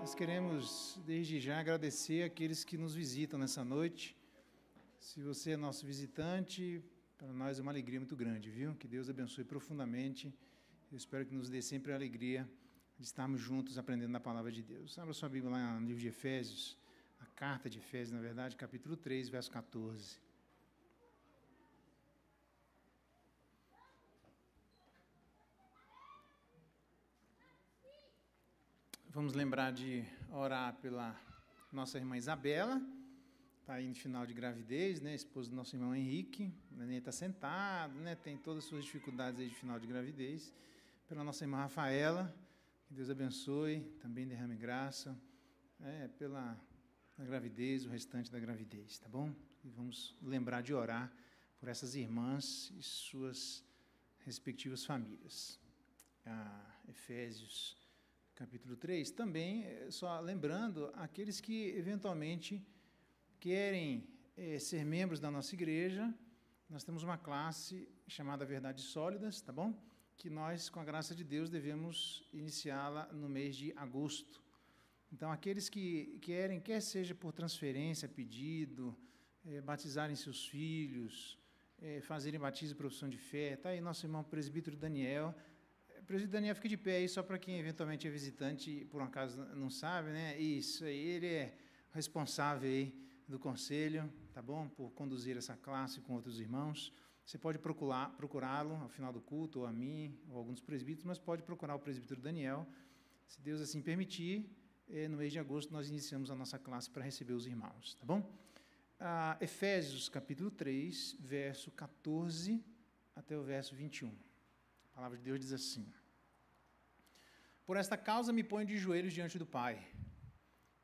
Nós queremos, desde já, agradecer aqueles que nos visitam nessa noite. Se você é nosso visitante, para nós é uma alegria muito grande, viu? Que Deus abençoe profundamente. Eu espero que nos dê sempre a alegria de estarmos juntos aprendendo a palavra de Deus. Abra sua Bíblia lá no livro de Efésios, a carta de Efésios, na verdade, capítulo 3, verso 14. Vamos lembrar de orar pela nossa irmã Isabela, está aí no final de gravidez, né? Esposa do nosso irmão Henrique, o neném está sentado, né? Tem todas as suas dificuldades aí de final de gravidez. Pela nossa irmã Rafaela, que Deus abençoe, também derrame graça, pela gravidez, o restante da gravidez, tá bom? E vamos lembrar de orar por essas irmãs e suas respectivas famílias. Efésios capítulo 3, também, só lembrando, aqueles que eventualmente querem ser membros da nossa igreja, nós temos uma classe chamada Verdades Sólidas, tá bom? Que nós, com a graça de Deus, devemos iniciá-la no mês de agosto. Então, aqueles que querem, quer seja por transferência, pedido, batizarem seus filhos, fazerem batismo e profissão de fé, está aí nosso irmão presbítero Daniel. O presbítero Daniel fica de pé aí, só para quem eventualmente é visitante e por um acaso não sabe, né? Isso aí, ele é responsável aí do conselho, tá bom? Por conduzir essa classe com outros irmãos. Você pode procurá-lo ao final do culto, ou a mim, ou alguns presbíteros, mas pode procurar o presbítero Daniel. Se Deus assim permitir, no mês de agosto nós iniciamos a nossa classe para receber os irmãos, tá bom? Efésios capítulo 3, verso 14 até o verso 21. A palavra de Deus diz assim: Por esta causa me ponho de joelhos diante do Pai,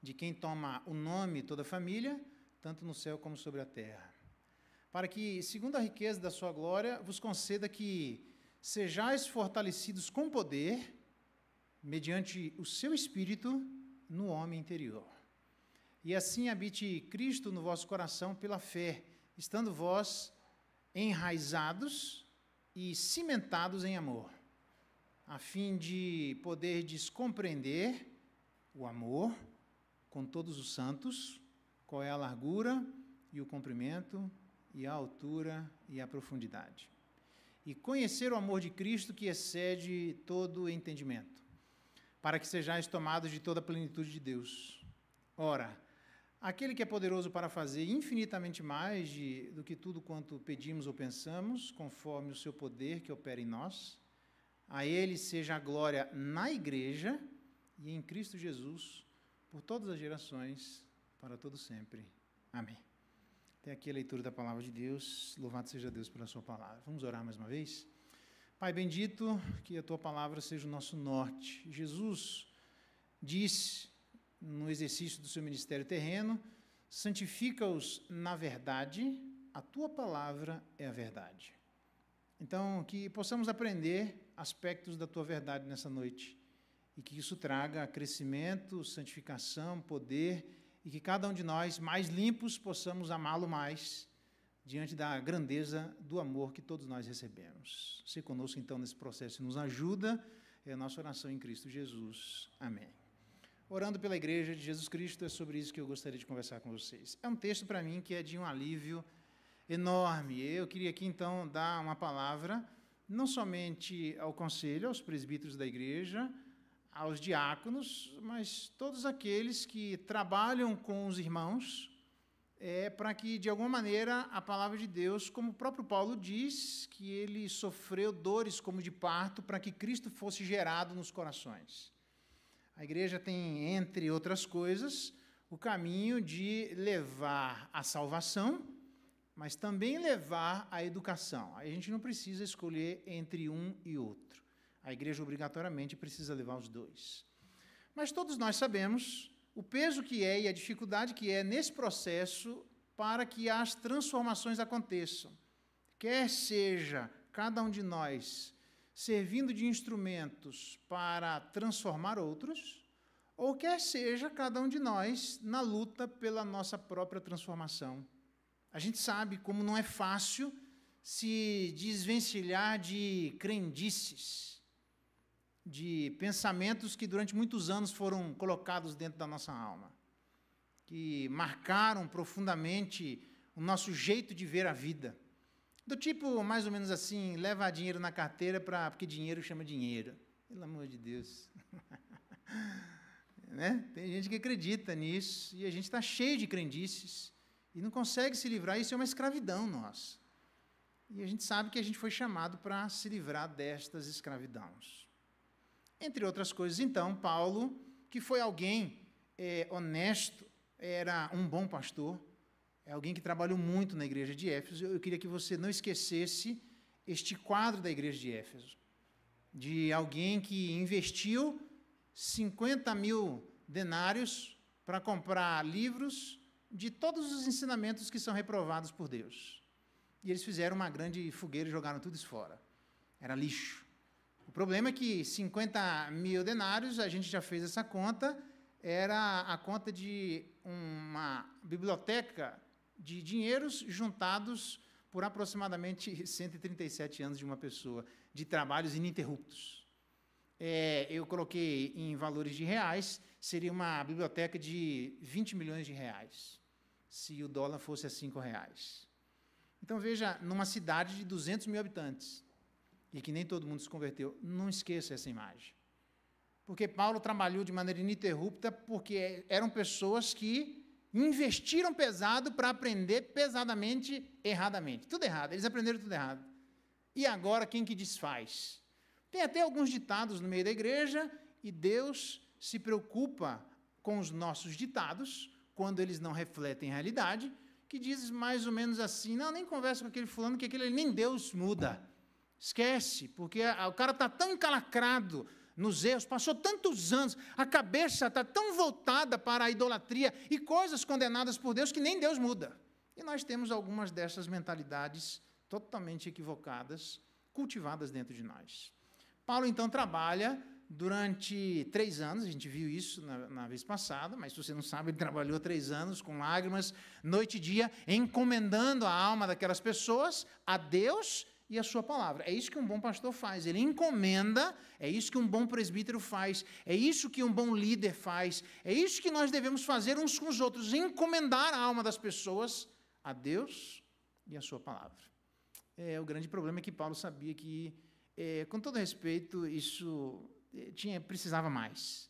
de quem toma o nome toda a família, tanto no céu como sobre a terra, para que, segundo a riqueza da sua glória, vos conceda que sejais fortalecidos com poder, mediante o seu Espírito, no homem interior. E assim habite Cristo no vosso coração pela fé, estando vós enraizados e cimentados em amor, a fim de poderdes compreender o amor com todos os santos, qual é a largura e o comprimento e a altura e a profundidade, e conhecer o amor de Cristo que excede todo o entendimento, para que sejais tomados de toda a plenitude de Deus. Ora, aquele que é poderoso para fazer infinitamente mais do que tudo quanto pedimos ou pensamos, conforme o seu poder que opera em nós, a ele seja a glória na igreja e em Cristo Jesus, por todas as gerações, para todo sempre. Amém. Até aqui a leitura da palavra de Deus. Louvado seja Deus pela sua palavra. Vamos orar mais uma vez? Pai bendito, que a tua palavra seja o nosso norte. Jesus disse no exercício do seu ministério terreno: santifica-os na verdade, a tua palavra é a verdade. Então, que possamos aprender aspectos da tua verdade nessa noite, e que isso traga crescimento, santificação, poder, e que cada um de nós, mais limpos, possamos amá-lo mais, diante da grandeza do amor que todos nós recebemos. Se conosco, então, nesse processo e nos ajuda, é a nossa oração em Cristo Jesus. Amém. Orando pela Igreja de Jesus Cristo, é sobre isso que eu gostaria de conversar com vocês. É um texto para mim que é de um alívio enorme. Eu queria aqui, então, dar uma palavra, não somente ao conselho, aos presbíteros da Igreja, aos diáconos, mas todos aqueles que trabalham com os irmãos, para que, de alguma maneira, a palavra de Deus, como o próprio Paulo diz, que ele sofreu dores como de parto para que Cristo fosse gerado nos corações. A igreja tem, entre outras coisas, o caminho de levar a salvação, mas também levar a educação. Aí a gente não precisa escolher entre um e outro. A igreja obrigatoriamente precisa levar os dois. Mas todos nós sabemos o peso que é e a dificuldade que é nesse processo para que as transformações aconteçam. Quer seja cada um de nós servindo de instrumentos para transformar outros, ou quer seja cada um de nós na luta pela nossa própria transformação. A gente sabe como não é fácil se desvencilhar de crendices. de pensamentos que durante muitos anos foram colocados dentro da nossa alma, que marcaram profundamente o nosso jeito de ver a vida. Do tipo, mais ou menos assim, leva dinheiro na carteira porque dinheiro chama dinheiro. Pelo amor de Deus. Né? Tem gente que acredita nisso, e a gente está cheio de crendices, e não consegue se livrar. Isso é uma escravidão nossa. E a gente sabe que a gente foi chamado para se livrar destas escravidões. Entre outras coisas, então, Paulo, que foi alguém honesto, era um bom pastor, é alguém que trabalhou muito na igreja de Éfeso. Eu queria que você não esquecesse este quadro da igreja de Éfeso, de alguém que investiu 50.000 denários para comprar livros de todos os ensinamentos que são reprovados por Deus. E eles fizeram uma grande fogueira e jogaram tudo isso fora. Era lixo. O problema é que 50.000 denários, a gente já fez essa conta, era a conta de uma biblioteca de dinheiros juntados por aproximadamente 137 anos de uma pessoa, de trabalhos ininterruptos. Eu coloquei em valores de reais, seria uma biblioteca de 20 milhões de reais, se o dólar fosse a R$5. Então, veja, numa cidade de 200 mil habitantes, e que nem todo mundo se converteu, não esqueça essa imagem. Porque Paulo trabalhou de maneira ininterrupta, porque eram pessoas que investiram pesado para aprender pesadamente, erradamente. Tudo errado, eles aprenderam tudo errado. E agora, quem que desfaz? Tem até alguns ditados no meio da igreja, e Deus se preocupa com os nossos ditados, quando eles não refletem a realidade, que diz mais ou menos assim: não, nem conversa com aquele fulano, que aquele nem Deus muda. Esquece, porque o cara está tão encalacrado nos erros, passou tantos anos, a cabeça está tão voltada para a idolatria e coisas condenadas por Deus que nem Deus muda. E nós temos algumas dessas mentalidades totalmente equivocadas, cultivadas dentro de nós. Paulo, então, trabalha durante 3 anos, a gente viu isso na vez passada, mas se você não sabe, ele trabalhou 3 anos com lágrimas, noite e dia, encomendando a alma daquelas pessoas a Deus e a sua palavra. É isso que um bom pastor faz, ele encomenda, é isso que um bom presbítero faz, é isso que um bom líder faz, é isso que nós devemos fazer uns com os outros, encomendar a alma das pessoas a Deus e a sua palavra. O grande problema é que Paulo sabia que, com todo respeito, isso precisava mais.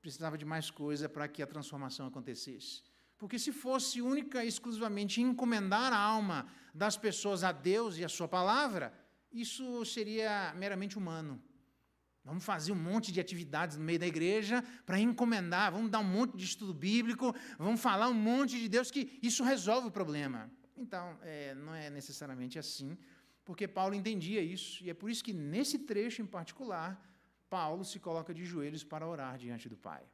Precisava de mais coisa para que a transformação acontecesse. Porque se fosse única e exclusivamente encomendar a alma das pessoas a Deus e a sua palavra, isso seria meramente humano. Vamos fazer um monte de atividades no meio da igreja para encomendar, vamos dar um monte de estudo bíblico, vamos falar um monte de Deus, que isso resolve o problema. Então, não é necessariamente assim, porque Paulo entendia isso, e é por isso que, nesse trecho em particular, Paulo se coloca de joelhos para orar diante do Pai.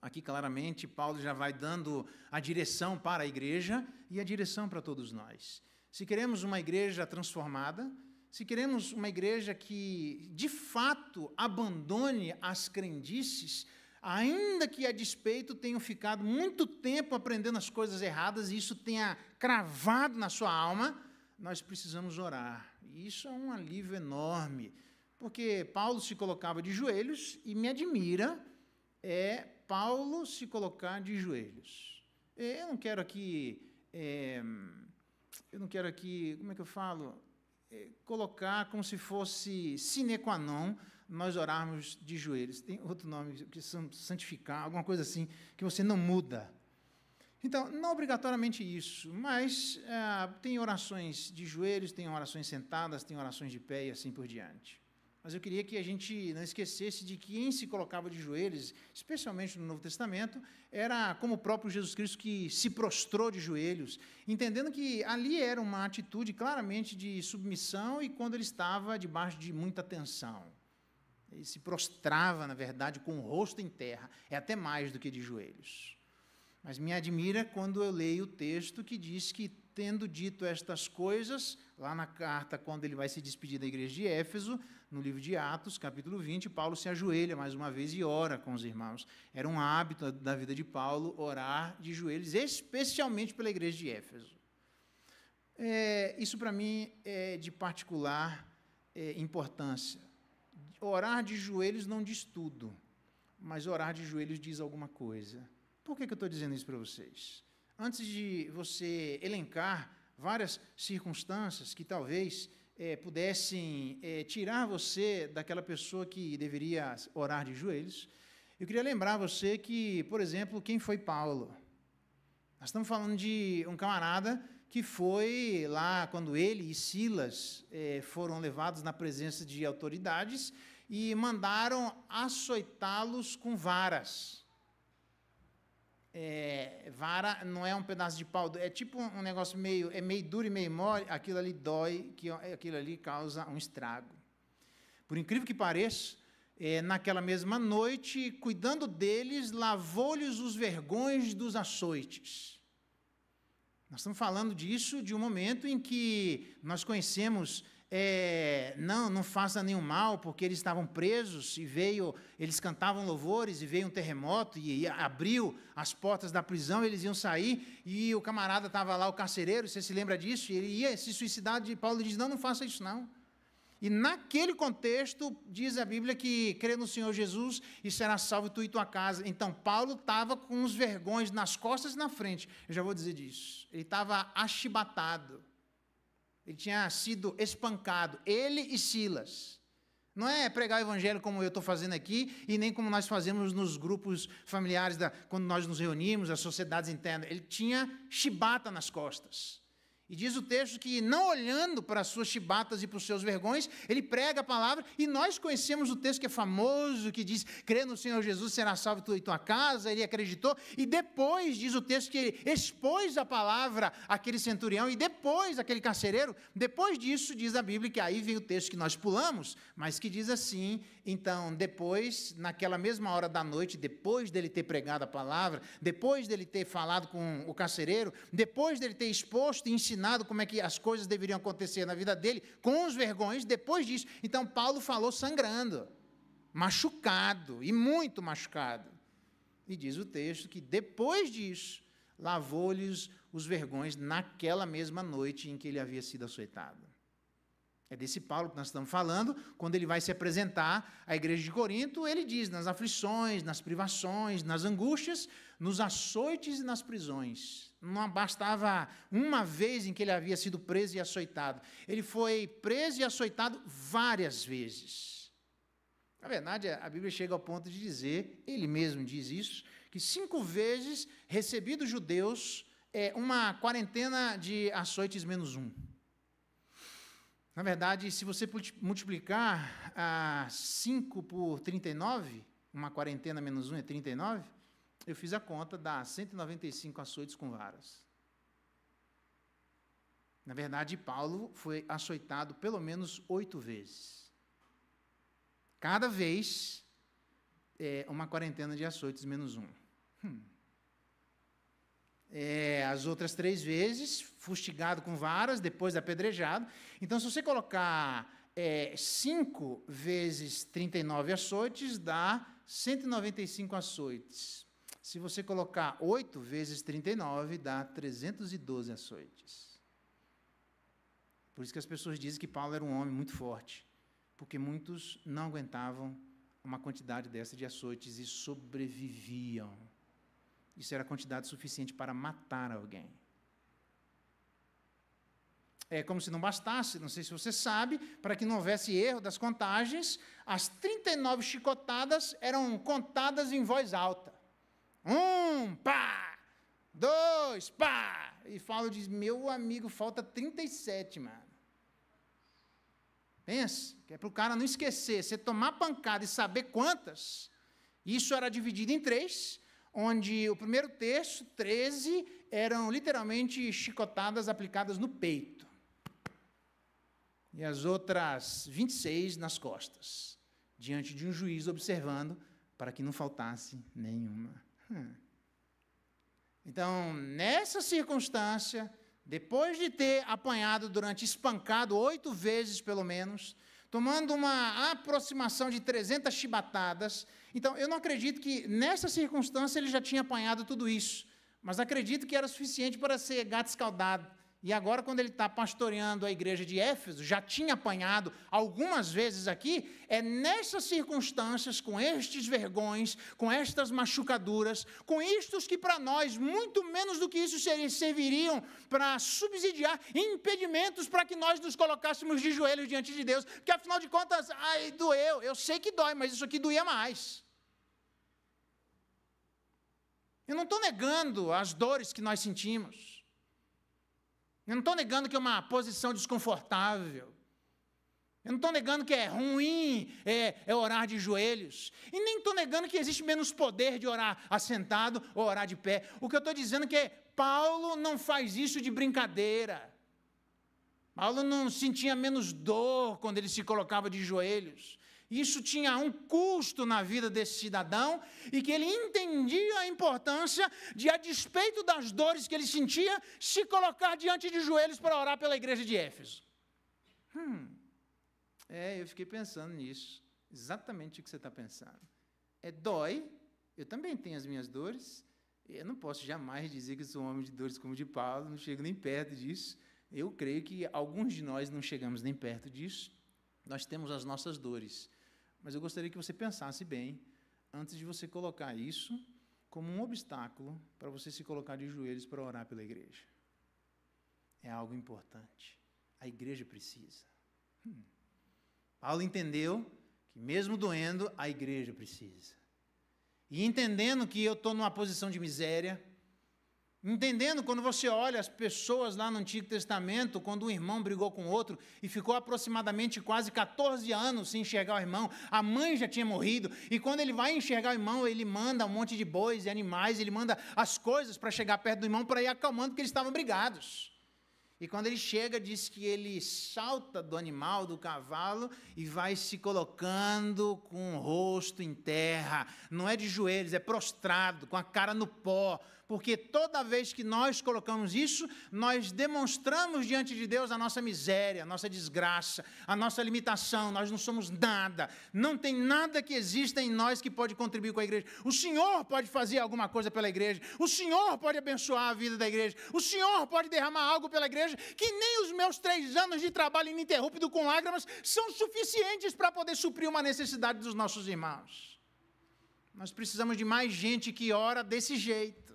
Aqui, claramente, Paulo já vai dando a direção para a igreja e a direção para todos nós. Se queremos uma igreja transformada, se queremos uma igreja que, de fato, abandone as crendices, ainda que a despeito tenham ficado muito tempo aprendendo as coisas erradas e isso tenha cravado na sua alma, nós precisamos orar. E isso é um alívio enorme, porque Paulo se colocava de joelhos e me admira Paulo se colocar de joelhos. Eu não quero aqui, como é que eu falo? Colocar como se fosse sine qua non nós orarmos de joelhos. Tem outro nome, que santificar, alguma coisa assim, que você não muda. Então, não obrigatoriamente isso, mas tem orações de joelhos, tem orações sentadas, tem orações de pé e assim por diante. Mas eu queria que a gente não esquecesse de que quem se colocava de joelhos, especialmente no Novo Testamento, era como o próprio Jesus Cristo que se prostrou de joelhos, entendendo que ali era uma atitude claramente de submissão e quando ele estava debaixo de muita tensão. Ele se prostrava, na verdade, com o rosto em terra, é até mais do que de joelhos. Mas me admira quando eu leio o texto que diz que, tendo dito estas coisas, lá na carta, quando ele vai se despedir da igreja de Éfeso, no livro de Atos, capítulo 20, Paulo se ajoelha mais uma vez e ora com os irmãos. Era um hábito da vida de Paulo orar de joelhos, especialmente pela igreja de Éfeso. Isso, para mim, é de particular importância. orar de joelhos não diz tudo, mas orar de joelhos diz alguma coisa. Por que eu estou dizendo isso para vocês? Antes de você elencar várias circunstâncias que talvez pudessem tirar você daquela pessoa que deveria orar de joelhos, eu queria lembrar você que, por exemplo, quem foi Paulo? Nós estamos falando de um camarada que foi lá quando ele e Silas foram levados na presença de autoridades e mandaram açoitá-los com varas. Vara não é um pedaço de pau, é tipo um negócio meio duro e meio mole, aquilo ali dói, aquilo ali causa um estrago. Por incrível que pareça, naquela mesma noite, cuidando deles, lavou-lhes os vergões dos açoites. Nós estamos falando disso de um momento em que nós conhecemos, não faça nenhum mal, porque eles estavam presos, e eles cantavam louvores, e veio um terremoto, e abriu as portas da prisão, eles iam sair, e o camarada estava lá, o carcereiro, você se lembra disso? Ele ia se suicidar, e Paulo diz, não faça isso não. E naquele contexto, diz a Bíblia que crê no Senhor Jesus e será salvo tu e tua casa. Então, Paulo estava com os vergões nas costas e na frente. Eu já vou dizer disso. Ele estava achibatado. Ele tinha sido espancado. Ele e Silas. Não é pregar o evangelho como eu estou fazendo aqui e nem como nós fazemos nos grupos familiares, quando nós nos reunimos, as sociedades internas. Ele tinha chibata nas costas. E diz o texto que, não olhando para as suas chibatas e para os seus vergões, ele prega a palavra, e nós conhecemos o texto que é famoso, que diz, crê no Senhor Jesus, será salvo tu e tua casa, ele acreditou, e depois, diz o texto que ele expôs a palavra àquele centurião, e depois, aquele carcereiro, depois disso, diz a Bíblia, que aí vem o texto que nós pulamos, mas que diz assim, então, depois, naquela mesma hora da noite, depois dele ter pregado a palavra, depois dele ter falado com o carcereiro, depois dele ter exposto e ensinado como é que as coisas deveriam acontecer na vida dele, com os vergões, depois disso, então Paulo falou sangrando, machucado, e muito machucado. E diz o texto que depois disso, lavou-lhes os vergões naquela mesma noite em que ele havia sido açoitado. É desse Paulo que nós estamos falando, quando ele vai se apresentar à igreja de Corinto, ele diz, nas aflições, nas privações, nas angústias, nos açoites e nas prisões. Não bastava uma vez em que ele havia sido preso e açoitado. Ele foi preso e açoitado várias vezes. Na verdade, a Bíblia chega ao ponto de dizer, ele mesmo diz isso, que 5 vezes recebi dos judeus uma quarentena de açoites menos 1. Na verdade, se você multiplicar 5 por 39, uma quarentena menos 1 é 39, eu fiz a conta, dá 195 açoites com varas. Na verdade, Paulo foi açoitado pelo menos 8 vezes. Cada vez, uma quarentena de açoites menos 1. As outras 3 vezes, fustigado com varas, depois apedrejado. Então, se você colocar 5 vezes 39 açoites, dá 195 açoites. Se você colocar 8 vezes 39, dá 312 açoites. Por isso que as pessoas dizem que Paulo era um homem muito forte, porque muitos não aguentavam uma quantidade dessa de açoites e sobreviviam. Isso era quantidade suficiente para matar alguém. É como se não bastasse, não sei se você sabe, para que não houvesse erro das contagens, as 39 chicotadas eram contadas em voz alta. 1, pá! 2, pá! E Paulo diz, meu amigo, falta 37, mano. Pensa, que é para o cara não esquecer, você tomar pancada e saber quantas, isso era dividido em 3, onde o primeiro terço, 13, eram literalmente chicotadas aplicadas no peito. E as outras 26 nas costas, diante de um juiz observando, para que não faltasse nenhuma. Então, nessa circunstância, depois de ter apanhado espancado 8 vezes pelo menos, tomando uma aproximação de 300 chibatadas, então eu não acredito que nessa circunstância ele já tinha apanhado tudo isso, mas acredito que era suficiente para ser gato escaldado, e agora, quando ele está pastoreando a igreja de Éfeso, já tinha apanhado algumas vezes aqui, é nessas circunstâncias, com estes vergões, com estas machucaduras, com istos que para nós, muito menos do que isso, serviriam para subsidiar impedimentos para que nós nos colocássemos de joelhos diante de Deus, porque afinal de contas, ai, doeu, eu sei que dói, mas isso aqui doía mais. Eu não estou negando as dores que nós sentimos. Eu não estou negando que é uma posição desconfortável. Eu não estou negando que é ruim orar de joelhos. E nem estou negando que existe menos poder de orar assentado ou orar de pé. O que eu estou dizendo é que Paulo não faz isso de brincadeira. Paulo não sentia menos dor quando ele se colocava de joelhos. Isso tinha um custo na vida desse cidadão e que ele entendia a importância de, a despeito das dores que ele sentia, se colocar diante de joelhos para orar pela igreja de Éfeso. Eu fiquei pensando nisso, exatamente o que você está pensando. Dói, eu também tenho as minhas dores, eu não posso jamais dizer que sou um homem de dores como o de Paulo, não chego nem perto disso. Eu creio que alguns de nós não chegamos nem perto disso, nós temos as nossas dores. Mas eu gostaria que você pensasse bem, antes de você colocar isso como um obstáculo para você se colocar de joelhos para orar pela igreja. É algo importante. A igreja precisa. Paulo entendeu que mesmo doendo, a igreja precisa. E entendendo que eu estou numa posição de miséria, entendendo quando você olha as pessoas lá no Antigo Testamento, quando um irmão brigou com outro e ficou aproximadamente quase 14 anos sem enxergar o irmão, a mãe já tinha morrido, e quando ele vai enxergar o irmão, ele manda um monte de bois e animais, ele manda as coisas para chegar perto do irmão para ir acalmando, porque eles estavam brigados. E quando ele chega, diz que ele salta do animal, do cavalo, e vai se colocando com o rosto em terra, não é de joelhos, é prostrado, com a cara no pó, porque toda vez que nós colocamos isso, nós demonstramos diante de Deus a nossa miséria, a nossa desgraça, a nossa limitação, nós não somos nada, não tem nada que exista em nós que pode contribuir com a igreja. O Senhor pode fazer alguma coisa pela igreja, o Senhor pode abençoar a vida da igreja, o Senhor pode derramar algo pela igreja, que nem os meus 3 anos de trabalho ininterrupto com lágrimas são suficientes para poder suprir uma necessidade dos nossos irmãos. Nós precisamos de mais gente que ora desse jeito.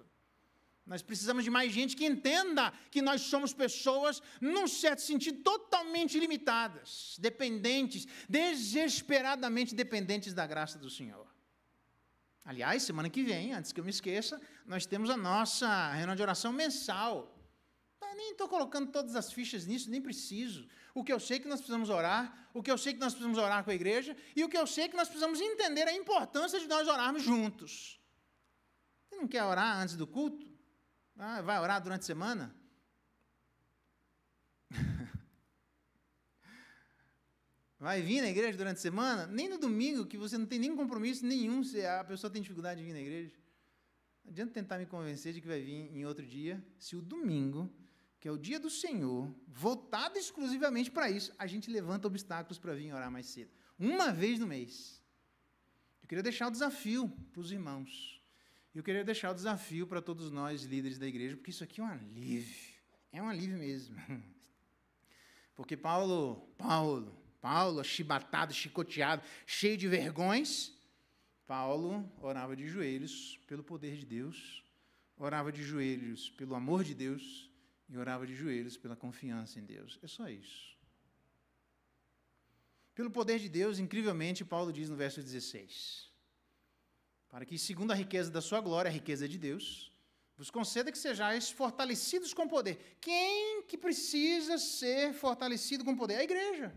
Nós precisamos de mais gente que entenda que nós somos pessoas, num certo sentido, totalmente limitadas, dependentes, desesperadamente dependentes da graça do Senhor. Aliás, semana que vem, antes que eu me esqueça, nós temos a nossa reunião de oração mensal. Eu nem estou colocando todas as fichas nisso, nem preciso. O que eu sei é que nós precisamos orar, o que eu sei é que nós precisamos orar com a igreja, e o que eu sei é que nós precisamos entender a importância de nós orarmos juntos. Você não quer orar antes do culto? Vai orar durante a semana? Vai vir na igreja durante a semana? Nem no domingo, que você não tem nem compromisso nenhum, se a pessoa tem dificuldade de vir na igreja. Não adianta tentar me convencer de que vai vir em outro dia, se o domingo, que é o dia do Senhor, voltado exclusivamente para isso, a gente levanta obstáculos para vir orar mais cedo. Uma vez no mês. Eu queria deixar o desafio para os irmãos. Eu queria deixar o desafio para todos nós, líderes da igreja, porque isso aqui é um alívio mesmo. Porque Paulo, achibatado, chicoteado, cheio de vergões, Paulo orava de joelhos pelo poder de Deus, orava de joelhos pelo amor de Deus e orava de joelhos pela confiança em Deus. É só isso. Pelo poder de Deus, incrivelmente, Paulo diz no verso 16... para que, segundo a riqueza da sua glória, a riqueza de Deus, vos conceda que sejais fortalecidos com poder. Quem que precisa ser fortalecido com poder? A igreja.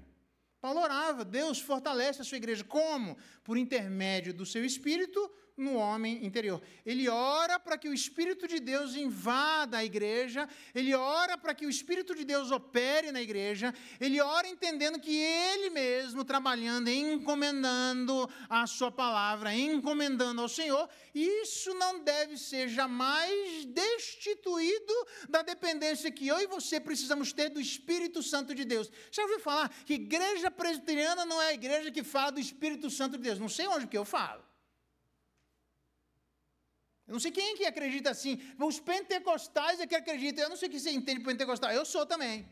Paulo orava, Deus fortalece a sua igreja. Como? Por intermédio do seu Espírito no homem interior. Ele ora para que o Espírito de Deus invada a igreja, ele ora para que o Espírito de Deus opere na igreja, ele ora entendendo que ele mesmo, trabalhando, encomendando a sua palavra, encomendando ao Senhor, isso não deve ser jamais destituído da dependência que eu e você precisamos ter do Espírito Santo de Deus. Já ouviu falar que igreja presbiteriana não é a igreja que fala do Espírito Santo de Deus? Não sei onde que eu falo. Eu não sei quem que acredita assim. Os pentecostais é que acreditam. Eu não sei o que você entende de pentecostal. Eu sou também.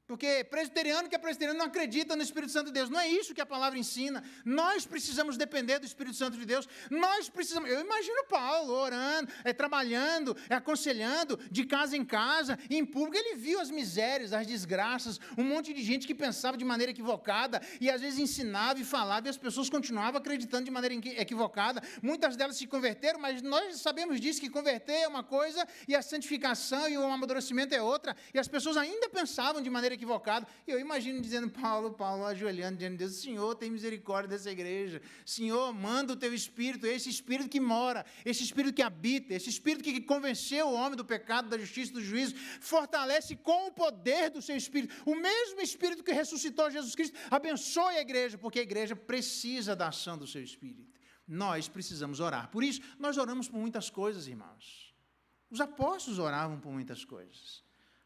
Porque presbiteriano que é presbiteriano não acredita no Espírito Santo de Deus. Não é isso que a palavra ensina. Nós precisamos depender do Espírito Santo de Deus. Nós precisamos... Eu imagino Paulo orando, trabalhando, aconselhando, de casa em casa, em público. Ele viu as misérias, as desgraças, um monte de gente que pensava de maneira equivocada e às vezes ensinava e falava e as pessoas continuavam acreditando de maneira equivocada. Muitas delas se converteram, mas nós sabemos disso, que converter é uma coisa e a santificação e o amadurecimento é outra. E as pessoas ainda pensavam de maneira equivocado. E eu imagino dizendo, Paulo ajoelhando diante de Deus, Senhor, tem misericórdia dessa igreja. Senhor, manda o teu Espírito, esse Espírito que mora, esse Espírito que habita, esse Espírito que convenceu o homem do pecado, da justiça e do juízo, fortalece com o poder do seu Espírito. O mesmo Espírito que ressuscitou Jesus Cristo, abençoe a igreja, porque a igreja precisa da ação do seu Espírito. Nós precisamos orar. Por isso, nós oramos por muitas coisas, irmãos. Os apóstolos oravam por muitas coisas.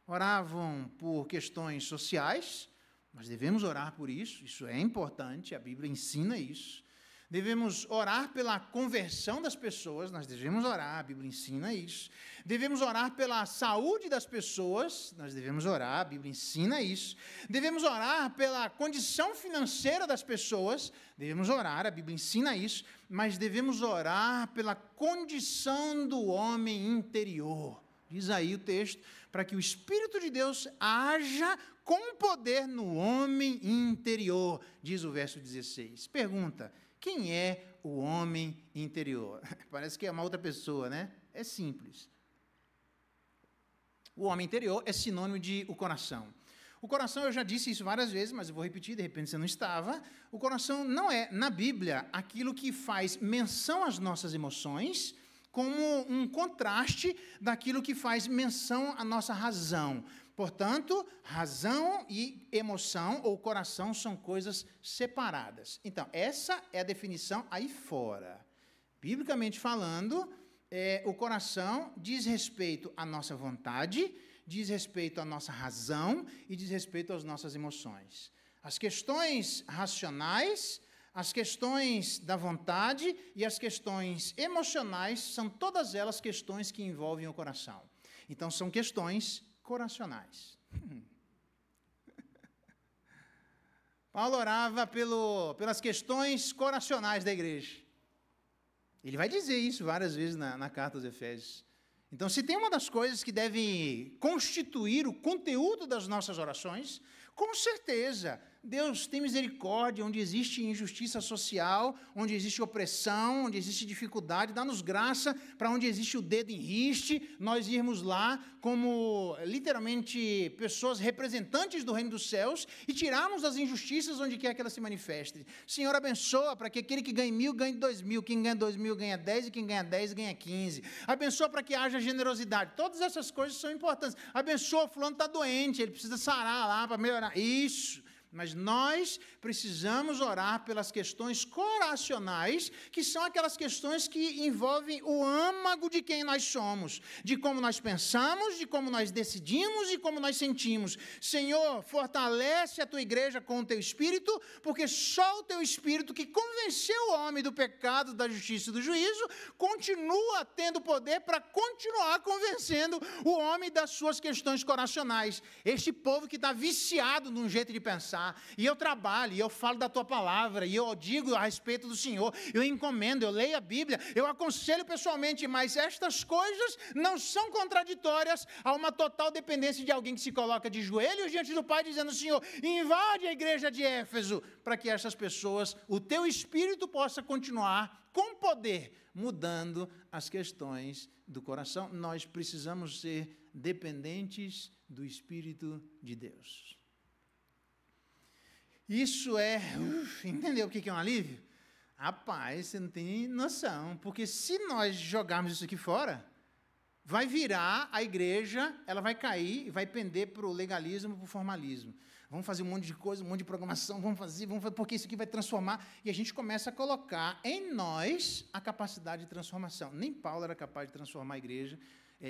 Oravam por questões sociais, nós devemos orar por isso é importante, a Bíblia ensina isso. Devemos orar pela conversão das pessoas, nós devemos orar, a Bíblia ensina isso. Devemos orar pela saúde das pessoas, nós devemos orar, a Bíblia ensina isso. Devemos orar pela condição financeira das pessoas, devemos orar, a Bíblia ensina isso. Mas devemos orar pela condição do homem interior. Diz aí o texto, para que o Espírito de Deus haja com poder no homem interior, diz o verso 16. Pergunta, quem é o homem interior? Parece que é uma outra pessoa, né? É simples. O homem interior é sinônimo de o coração. O coração, eu já disse isso várias vezes, mas eu vou repetir, de repente você não estava. O coração não é, na Bíblia, aquilo que faz menção às nossas emoções, como um contraste daquilo que faz menção à nossa razão. Portanto, razão e emoção ou coração são coisas separadas. Então, essa é a definição aí fora. Biblicamente falando, o coração diz respeito à nossa vontade, diz respeito à nossa razão e diz respeito às nossas emoções. As questões racionais, as questões da vontade e as questões emocionais são todas elas questões que envolvem o coração. Então, são questões coracionais. Paulo orava pelas questões coracionais da igreja. Ele vai dizer isso várias vezes na carta aos Efésios. Então, se tem uma das coisas que deve constituir o conteúdo das nossas orações, com certeza, Deus tem misericórdia onde existe injustiça social, onde existe opressão, onde existe dificuldade, dá-nos graça para onde existe o dedo em riste, nós irmos lá como, literalmente, pessoas representantes do reino dos céus e tirarmos as injustiças onde quer que elas se manifestem. Senhor, abençoa para que aquele que ganha 1.000, ganhe 2.000, quem ganha 2.000 ganha 10 e quem ganha 10 ganha 15. Abençoa para que haja generosidade. Todas essas coisas são importantes. Abençoa, fulano está doente, ele precisa sarar lá para melhorar. Isso. Mas nós precisamos orar pelas questões coracionais, que são aquelas questões que envolvem o âmago de quem nós somos, de como nós pensamos, de como nós decidimos e como nós sentimos. Senhor, fortalece a tua igreja com o teu Espírito, porque só o teu Espírito que convenceu o homem do pecado, da justiça e do juízo, continua tendo poder para continuar convencendo o homem das suas questões coracionais. Este povo que está viciado num jeito de pensar, e eu trabalho, e eu falo da tua palavra, e eu digo a respeito do Senhor, eu encomendo, eu leio a Bíblia, eu aconselho pessoalmente, mas estas coisas não são contraditórias a uma total dependência de alguém que se coloca de joelhos diante do Pai, dizendo, Senhor, invade a igreja de Éfeso, para que essas pessoas, o teu Espírito possa continuar com poder, mudando as questões do coração. Nós precisamos ser dependentes do Espírito de Deus. Isso entendeu o que é um alívio? Rapaz, você não tem noção, porque se nós jogarmos isso aqui fora, vai virar a igreja, ela vai cair e vai pender para o legalismo, para o formalismo. Vamos fazer um monte de coisa, um monte de programação, vamos fazer, porque isso aqui vai transformar, e a gente começa a colocar em nós a capacidade de transformação. Nem Paulo era capaz de transformar a igreja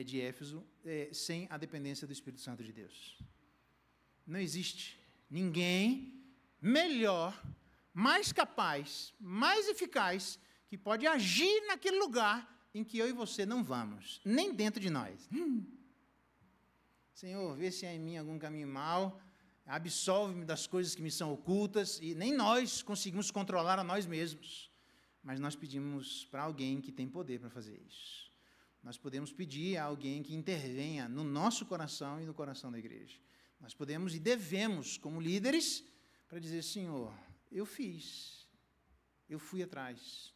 de Éfeso sem a dependência do Espírito Santo de Deus. Não existe ninguém melhor, mais capaz, mais eficaz, que pode agir naquele lugar em que eu e você não vamos, nem dentro de nós. Senhor, vê se há em mim algum caminho mau, absolve-me das coisas que me são ocultas, e nem nós conseguimos controlar a nós mesmos, mas nós pedimos para alguém que tem poder para fazer isso. Nós podemos pedir a alguém que intervenha no nosso coração e no coração da igreja. Nós podemos e devemos, como líderes, para dizer, Senhor, eu fiz, eu fui atrás,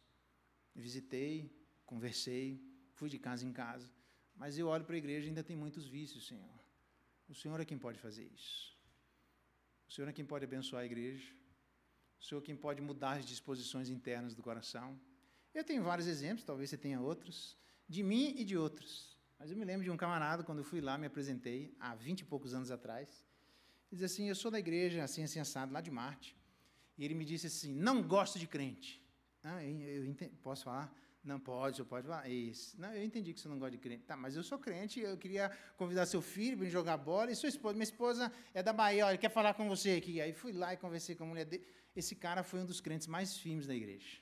visitei, conversei, fui de casa em casa, mas eu olho para a igreja e ainda tem muitos vícios, Senhor. O Senhor é quem pode fazer isso. O Senhor é quem pode abençoar a igreja. O Senhor é quem pode mudar as disposições internas do coração. Eu tenho vários exemplos, talvez você tenha outros, de mim e de outros. Mas eu me lembro de um camarada, quando eu fui lá, me apresentei, há 20 e poucos anos atrás. Ele disse assim, eu sou da igreja, assim assado, lá de Marte. E ele me disse assim, não gosto de crente. Eu entendi, posso falar? Não pode, o senhor pode falar? Isso. Não, eu entendi que você não gosta de crente. Tá, mas eu sou crente, eu queria convidar seu filho para jogar bola, e sua esposa, minha esposa é da Bahia, olha, quer falar com você aqui. Aí fui lá e conversei com a mulher dele. Esse cara foi um dos crentes mais firmes da igreja.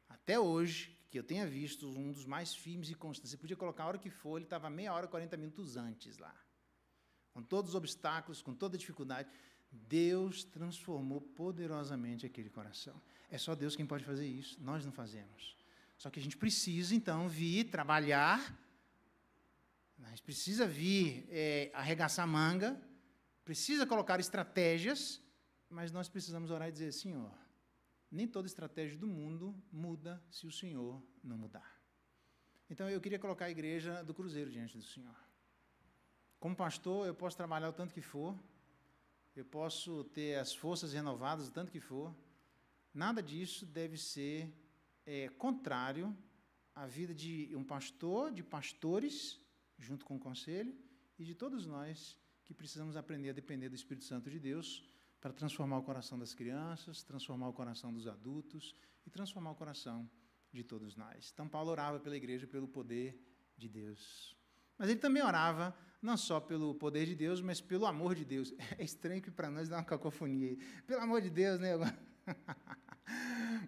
Até hoje, que eu tenha visto, um dos mais firmes e constantes. Você podia colocar a hora que for, ele estava meia hora, 40 minutos antes lá. Com todos os obstáculos, com toda a dificuldade. Deus transformou poderosamente aquele coração. É só Deus quem pode fazer isso, nós não fazemos. Só que a gente precisa, então, vir trabalhar, a gente precisa vir arregaçar a manga, precisa colocar estratégias, mas nós precisamos orar e dizer, Senhor, nem toda estratégia do mundo muda se o Senhor não mudar. Então, eu queria colocar a igreja do Cruzeiro diante do Senhor. Como pastor, eu posso trabalhar o tanto que for, eu posso ter as forças renovadas o tanto que for, nada disso deve ser contrário à vida de um pastor, de pastores, junto com o conselho, e de todos nós que precisamos aprender a depender do Espírito Santo de Deus para transformar o coração das crianças, transformar o coração dos adultos e transformar o coração de todos nós. Então, Paulo orava pela igreja pelo poder de Deus. Mas ele também orava não só pelo poder de Deus, mas pelo amor de Deus. É estranho que para nós dá uma cacofonia aí. Pelo amor de Deus, né?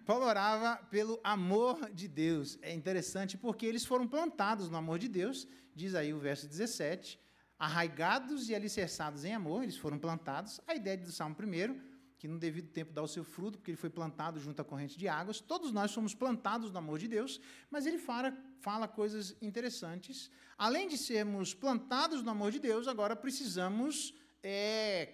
Paulo orava pelo amor de Deus. É interessante porque eles foram plantados no amor de Deus, diz aí o verso 17, arraigados e alicerçados em amor, eles foram plantados. A ideia do Salmo 1, que no devido tempo dá o seu fruto, porque ele foi plantado junto à corrente de águas. Todos nós somos plantados no amor de Deus, mas ele fala coisas interessantes. Além de sermos plantados no amor de Deus, agora precisamos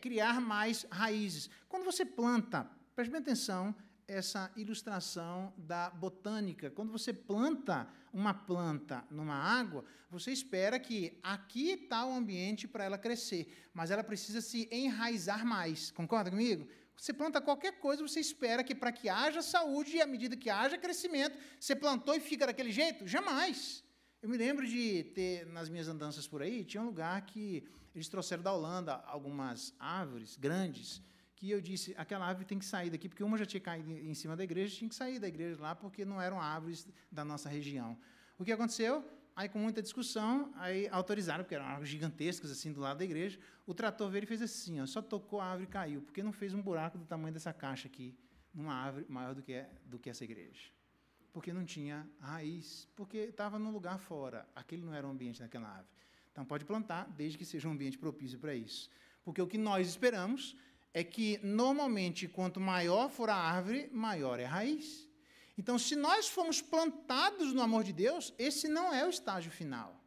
criar mais raízes. Quando você planta, preste bem atenção, essa ilustração da botânica. Quando você planta uma planta numa água, você espera que aqui está o ambiente para ela crescer, mas ela precisa se enraizar mais. Concorda comigo? Você planta qualquer coisa, você espera que para que haja saúde e à medida que haja crescimento, você plantou e fica daquele jeito? Jamais. Eu me lembro de ter, nas minhas andanças por aí, tinha um lugar que eles trouxeram da Holanda algumas árvores grandes, que eu disse, aquela árvore tem que sair daqui, porque uma já tinha caído em cima da igreja, tinha que sair da igreja lá, porque não eram árvores da nossa região. O que aconteceu? Aí, com muita discussão, aí autorizaram, porque eram árvores gigantescas, assim, do lado da igreja, o trator veio e fez assim, ó, só tocou a árvore e caiu, porque não fez um buraco do tamanho dessa caixa aqui, numa árvore maior do que essa igreja. Porque não tinha raiz, porque estava num lugar fora, aquele não era o ambiente daquela árvore. Então, pode plantar, desde que seja um ambiente propício para isso. Porque o que nós esperamos é que, normalmente, quanto maior for a árvore, maior é a raiz. Então, se nós formos plantados no amor de Deus, esse não é o estágio final.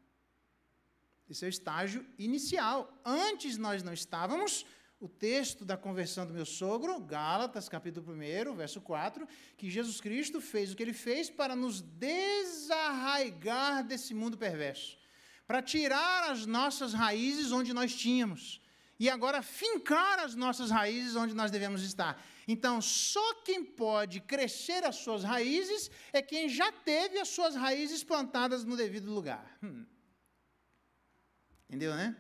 Esse é o estágio inicial. Antes nós não estávamos. O texto da conversão do meu sogro, Gálatas, capítulo 1, verso 4, que Jesus Cristo fez o que ele fez para nos desarraigar desse mundo perverso, para tirar as nossas raízes onde nós tínhamos, e agora fincar as nossas raízes onde nós devemos estar. Então, só quem pode crescer as suas raízes é quem já teve as suas raízes plantadas no devido lugar. Entendeu, né?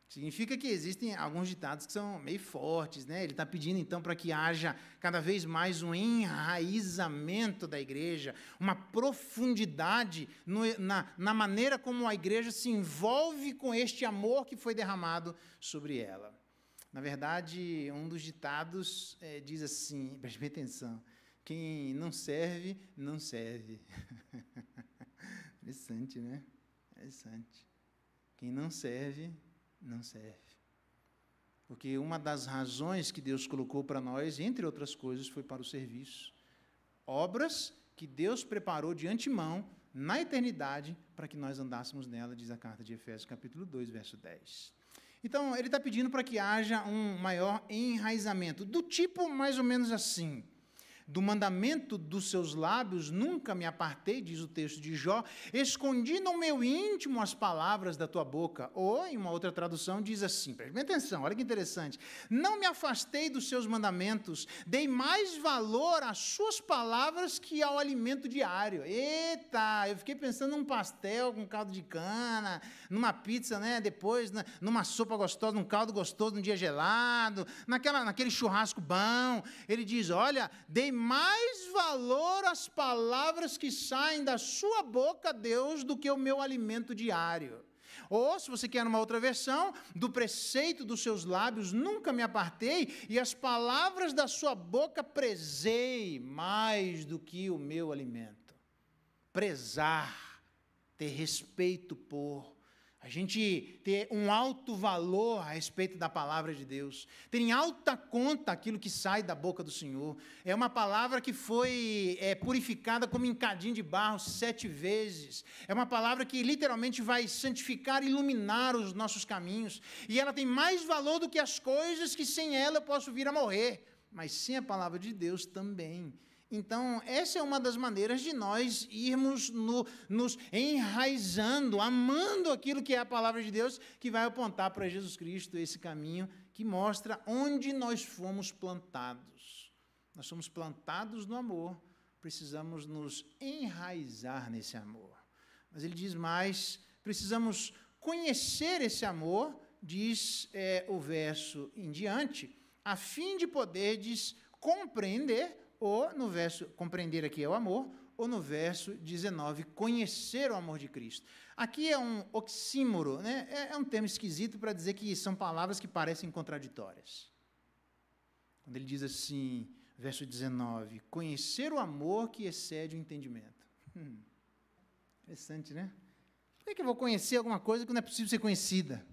Significa que existem alguns ditados que são meio fortes, né? Ele está pedindo, então, para que haja cada vez mais um enraizamento da igreja, uma profundidade na maneira como a igreja se envolve com este amor que foi derramado sobre ela. Na verdade, um dos ditados diz assim, preste atenção, Quem não serve, não serve. Interessante, né? Interessante. Quem não serve, não serve. Porque uma das razões que Deus colocou para nós, entre outras coisas, foi para o serviço. Obras que Deus preparou de antemão, na eternidade, para que nós andássemos nela, diz a carta de Efésios, capítulo 2, verso 10. Então, ele está pedindo para que haja um maior enraizamento, do tipo mais ou menos assim: do mandamento dos seus lábios nunca me apartei, diz o texto de Jó, escondi no meu íntimo as palavras da tua boca. Ou, em uma outra tradução, diz assim, preste atenção, olha que interessante: não me afastei dos seus mandamentos, dei mais valor às suas palavras que ao alimento diário. Eita, eu fiquei pensando num pastel com caldo de cana, numa pizza, né, depois, numa sopa gostosa, num caldo gostoso, num dia gelado, naquele churrasco bom. Ele diz, olha, dei mais valor às palavras que saem da sua boca, Deus, do que o meu alimento diário. Ou, se você quer uma outra versão, do preceito dos seus lábios nunca me apartei, e as palavras da sua boca prezei mais do que o meu alimento. Prezar, ter respeito por, a gente ter um alto valor a respeito da palavra de Deus, ter em alta conta aquilo que sai da boca do Senhor. É uma palavra que foi purificada como em cadinho de barro 7 vezes. É uma palavra que literalmente vai santificar e iluminar os nossos caminhos. E ela tem mais valor do que as coisas que sem ela eu posso vir a morrer. Mas sem a palavra de Deus também. Então, essa é uma das maneiras de nós irmos nos enraizando, amando aquilo que é a palavra de Deus, que vai apontar para Jesus Cristo, esse caminho que mostra onde nós fomos plantados. Nós somos plantados no amor, precisamos nos enraizar nesse amor. Mas ele diz mais, precisamos conhecer esse amor, diz o verso em diante, a fim de poderdes compreender, ou no verso, compreender aqui é o amor, ou no verso 19, conhecer o amor de Cristo. Aqui é um oxímoro, né? É um termo esquisito para dizer que são palavras que parecem contraditórias. Quando ele diz assim, verso 19, conhecer o amor que excede o entendimento. Interessante, né? Por que eu vou conhecer alguma coisa que não é possível ser conhecida?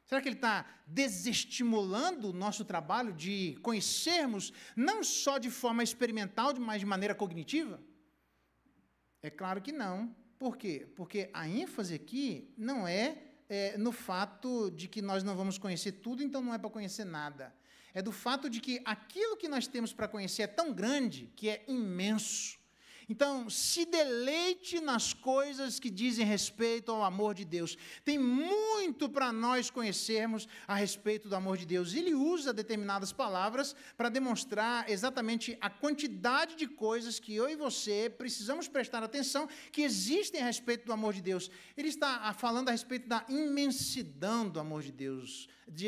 Será que ele está desestimulando o nosso trabalho de conhecermos, não só de forma experimental, mas de maneira cognitiva? É claro que não. Por quê? Porque a ênfase aqui não é no fato de que nós não vamos conhecer tudo, então não é para conhecer nada. É do fato de que aquilo que nós temos para conhecer é tão grande, que é imenso. Então, se deleite nas coisas que dizem respeito ao amor de Deus. Tem muito para nós conhecermos a respeito do amor de Deus. Ele usa determinadas palavras para demonstrar exatamente a quantidade de coisas que eu e você precisamos prestar atenção que existem a respeito do amor de Deus. Ele está falando a respeito da imensidão do amor de Deus,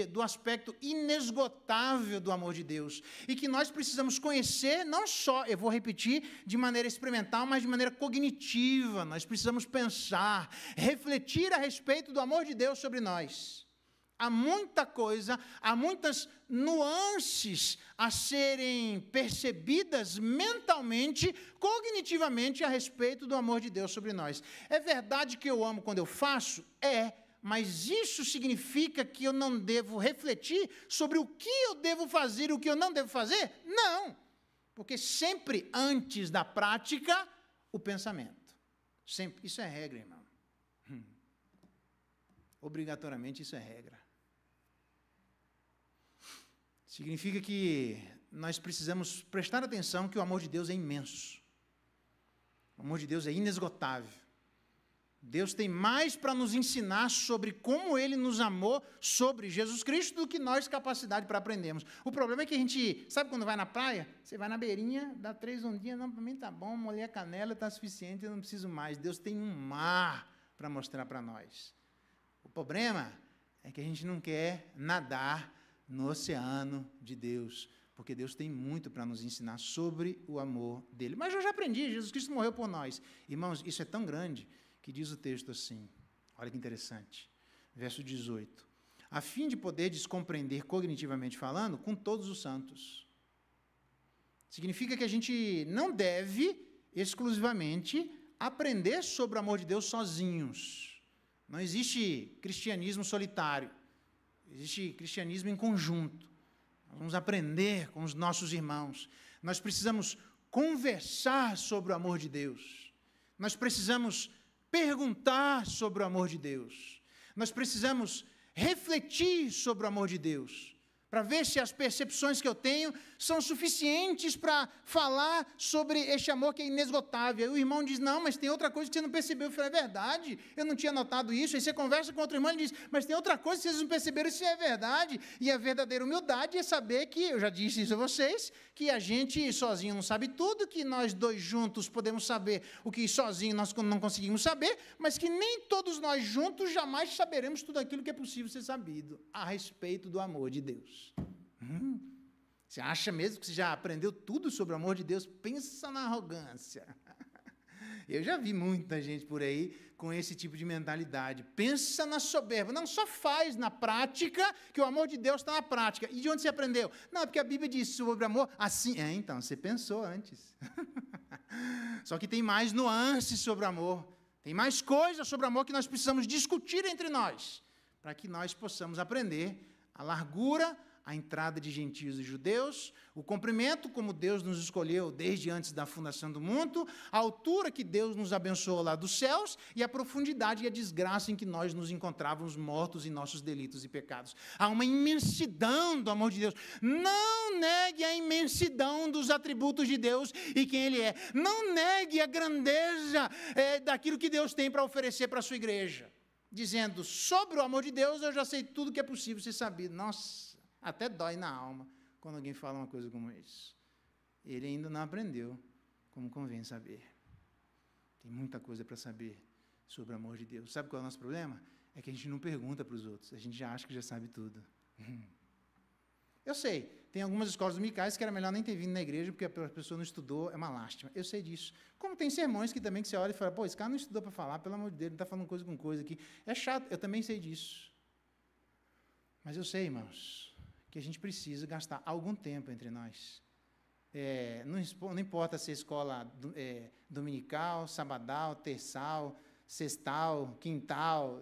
do aspecto inesgotável do amor de Deus. E que nós precisamos conhecer, não só, eu vou repetir, de maneira experimental, mas de maneira cognitiva. Nós precisamos pensar, refletir a respeito do amor de Deus sobre nós. Há muita coisa, há muitas nuances a serem percebidas mentalmente, cognitivamente, a respeito do amor de Deus sobre nós. É verdade que eu amo quando eu faço? Mas isso significa que eu não devo refletir sobre o que eu devo fazer e o que eu não devo fazer? Não! Porque sempre antes da prática, o pensamento. Sempre. Isso é regra, irmão. Obrigatoriamente isso é regra. Significa que nós precisamos prestar atenção que o amor de Deus é imenso. O amor de Deus é inesgotável. Deus tem mais para nos ensinar sobre como Ele nos amou, sobre Jesus Cristo, do que nós capacidade para aprendermos. O problema é que a gente, sabe quando vai na praia? Você vai na beirinha, dá 3 ondinhas, não, para mim está bom, molhei a canela, está suficiente, eu não preciso mais. Deus tem um mar para mostrar para nós. O problema é que a gente não quer nadar no oceano de Deus, porque Deus tem muito para nos ensinar sobre o amor dEle. Mas eu já aprendi, Jesus Cristo morreu por nós. Irmãos, isso é tão grande que diz o texto assim, olha que interessante, verso 18, a fim de poderdes compreender cognitivamente falando com todos os santos. Significa que a gente não deve exclusivamente aprender sobre o amor de Deus sozinhos. Não existe cristianismo solitário. Existe cristianismo em conjunto. Nós vamos aprender com os nossos irmãos. Nós precisamos conversar sobre o amor de Deus. Nós precisamos perguntar sobre o amor de Deus. Nós precisamos refletir sobre o amor de Deus, para ver se as percepções que eu tenho são suficientes para falar sobre este amor que é inesgotável. Aí o irmão diz, não, mas tem outra coisa que você não percebeu. Eu falei, é verdade, eu não tinha notado isso. Aí você conversa com outro irmão e diz, mas tem outra coisa que vocês não perceberam, isso é verdade. E a verdadeira humildade é saber que, eu já disse isso a vocês, que a gente sozinho não sabe tudo, que nós dois juntos podemos saber o que sozinho nós não conseguimos saber, mas que nem todos nós juntos jamais saberemos tudo aquilo que é possível ser sabido a respeito do amor de Deus. Você acha mesmo que você já aprendeu tudo sobre o amor de Deus? Pensa na arrogância. Eu já vi muita gente por aí com esse tipo de mentalidade. Pensa na soberba. Não, só faz na prática, que o amor de Deus está na prática. E de onde você aprendeu? Não, porque a Bíblia diz sobre amor assim. Então, você pensou antes. Só que tem mais nuances sobre o amor. Tem mais coisas sobre o amor que nós precisamos discutir entre nós, para que nós possamos aprender a largura, a entrada de gentios e judeus, o comprimento, como Deus nos escolheu desde antes da fundação do mundo, a altura que Deus nos abençoou lá dos céus, e a profundidade e a desgraça em que nós nos encontrávamos mortos em nossos delitos e pecados. Há uma imensidão do amor de Deus. Não negue a imensidão dos atributos de Deus e quem Ele é. Não negue a grandeza daquilo que Deus tem para oferecer para a sua igreja. Dizendo, sobre o amor de Deus, eu já sei tudo que é possível ser sabido. Nossa, até dói na alma quando alguém fala uma coisa como isso. Ele ainda não aprendeu como convém saber. Tem muita coisa para saber sobre o amor de Deus. Sabe qual é o nosso problema? É que a gente não pergunta para os outros. A gente já acha que já sabe tudo. Eu sei, tem algumas escolas dominicais que era melhor nem ter vindo na igreja porque a pessoa não estudou, é uma lástima. Eu sei disso. Como tem sermões que também que você olha e fala, pô, esse cara não estudou para falar, pelo amor de Deus, ele está falando coisa com coisa aqui. É chato, eu também sei disso. Mas eu sei, irmãos, que a gente precisa gastar algum tempo entre nós. Não importa se é escola dominical, sabadal, terçal, sextal, quintal.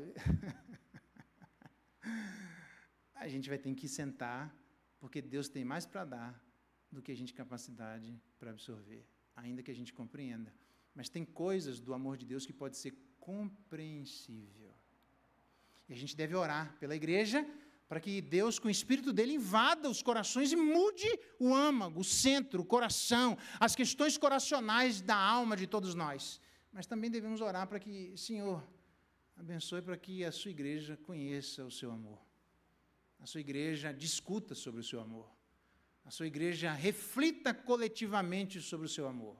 A gente vai ter que sentar, porque Deus tem mais para dar do que a gente tem capacidade para absorver, ainda que a gente compreenda. Mas tem coisas do amor de Deus que pode ser compreensível. E a gente deve orar pela igreja, para que Deus, com o Espírito dele, invada os corações e mude o âmago, o centro, o coração, as questões coracionais da alma de todos nós. Mas também devemos orar para que, Senhor, abençoe para que a sua igreja conheça o seu amor. A sua igreja discuta sobre o seu amor. A sua igreja reflita coletivamente sobre o seu amor.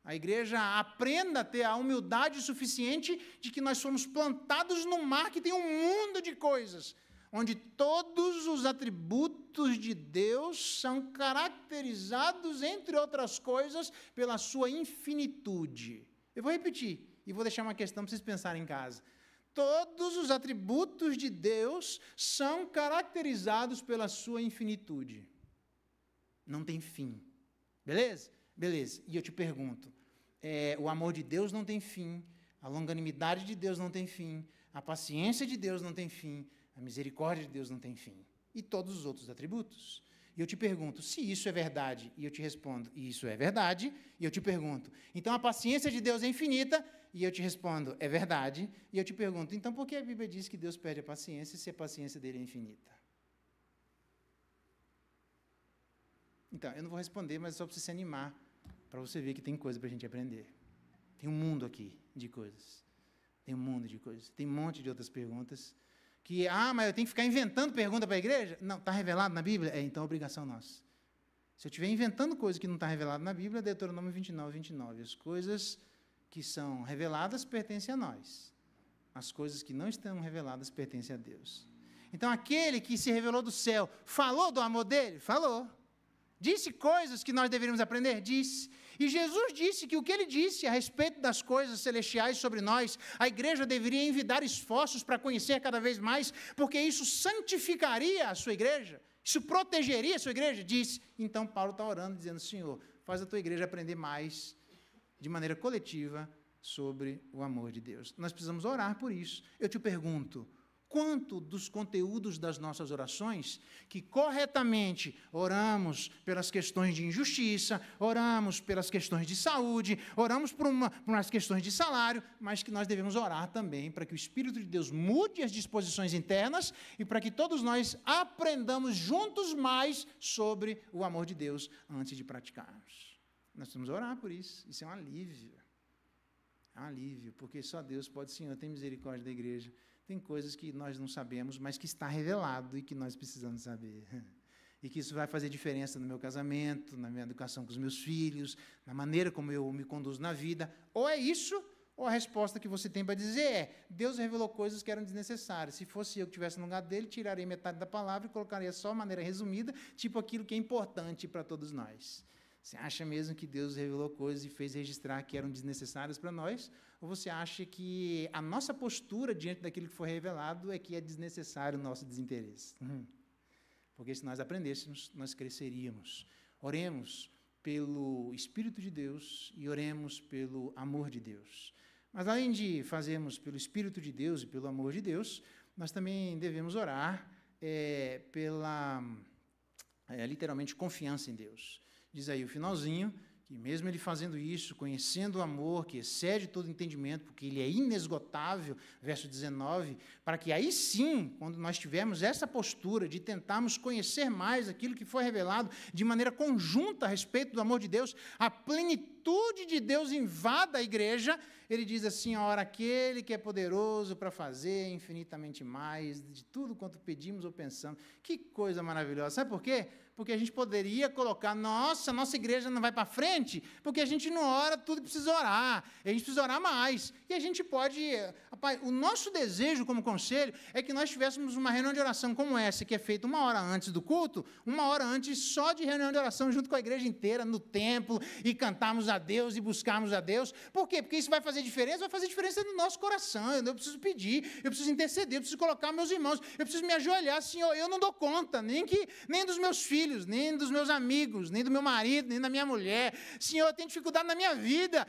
A igreja aprenda a ter a humildade suficiente de que nós somos plantados num mar que tem um mundo de coisas, onde todos os atributos de Deus são caracterizados, entre outras coisas, pela sua infinitude. Eu vou repetir, e vou deixar uma questão para vocês pensarem em casa. Todos os atributos de Deus são caracterizados pela sua infinitude. Não tem fim. Beleza? Beleza. E eu te pergunto, o amor de Deus não tem fim, a longanimidade de Deus não tem fim, a paciência de Deus não tem fim, a misericórdia de Deus não tem fim. E todos os outros atributos. E eu te pergunto, se isso é verdade, e eu te respondo, isso é verdade, e eu te pergunto, então a paciência de Deus é infinita, e eu te respondo, é verdade, e eu te pergunto, então por que a Bíblia diz que Deus perde a paciência se a paciência dele é infinita? Então, eu não vou responder, mas é só para você se animar, para você ver que tem coisa para a gente aprender. Tem um mundo aqui de coisas. Tem um mundo de coisas. Tem um monte de outras perguntas que, mas eu tenho que ficar inventando pergunta para a igreja? Não, está revelado na Bíblia? Então é obrigação nossa. Se eu estiver inventando coisa que não está revelada na Bíblia, Deuteronômio 29, 29. As coisas que são reveladas pertencem a nós. As coisas que não estão reveladas pertencem a Deus. Então, aquele que se revelou do céu, falou do amor dele? Falou. Disse coisas que nós deveríamos aprender? Disse. E Jesus disse que o que ele disse a respeito das coisas celestiais sobre nós, a igreja deveria envidar esforços para conhecer cada vez mais, porque isso santificaria a sua igreja, isso protegeria a sua igreja. Disse. Então Paulo está orando, dizendo, Senhor, faz a tua igreja aprender mais, de maneira coletiva, sobre o amor de Deus. Nós precisamos orar por isso. Eu te pergunto, quanto dos conteúdos das nossas orações, que corretamente oramos pelas questões de injustiça, oramos pelas questões de saúde, oramos por umas questões de salário, mas que nós devemos orar também para que o Espírito de Deus mude as disposições internas e para que todos nós aprendamos juntos mais sobre o amor de Deus antes de praticarmos. Nós precisamos orar por isso. Isso é um alívio. É um alívio, porque só Deus pode, Senhor, ter misericórdia da igreja. Tem coisas que nós não sabemos, mas que está revelado e que nós precisamos saber. E que isso vai fazer diferença no meu casamento, na minha educação com os meus filhos, na maneira como eu me conduzo na vida. Ou é isso, ou a resposta que você tem para dizer é: Deus revelou coisas que eram desnecessárias. Se fosse eu que estivesse no lugar dele, tiraria metade da palavra e colocaria só de maneira resumida, tipo aquilo que é importante para todos nós. Você acha mesmo que Deus revelou coisas e fez registrar que eram desnecessárias para nós? Ou você acha que a nossa postura diante daquilo que foi revelado é que é desnecessário o nosso desinteresse? Porque se nós aprendêssemos, nós cresceríamos. Oremos pelo Espírito de Deus e oremos pelo amor de Deus. Mas além de fazermos pelo Espírito de Deus e pelo amor de Deus, nós também devemos orar pela, literalmente, confiança em Deus. Diz aí o finalzinho, que mesmo ele fazendo isso, conhecendo o amor que excede todo entendimento, porque ele é inesgotável, verso 19, para que aí sim, quando nós tivermos essa postura de tentarmos conhecer mais aquilo que foi revelado de maneira conjunta a respeito do amor de Deus, a plenitude de Deus invada a igreja, ele diz assim: ora, aquele que é poderoso para fazer infinitamente mais de tudo quanto pedimos ou pensamos. Que coisa maravilhosa. Sabe por quê? Porque a gente poderia colocar: nossa igreja não vai para frente, porque a gente não ora tudo que precisa orar, a gente precisa orar mais. E a gente pode, rapaz, o nosso desejo como conselho é que nós tivéssemos uma reunião de oração como essa, que é feita 1 hora antes do culto, 1 hora antes só de reunião de oração junto com a igreja inteira, no templo, e cantarmos a Deus e buscarmos a Deus. Por quê? Porque isso vai fazer diferença no nosso coração. Eu preciso pedir, eu preciso interceder, eu preciso colocar meus irmãos, eu preciso me ajoelhar. Senhor, eu não dou conta, nem dos meus filhos, nem dos meus amigos, nem do meu marido, nem da minha mulher. Senhor, eu tenho dificuldade na minha vida.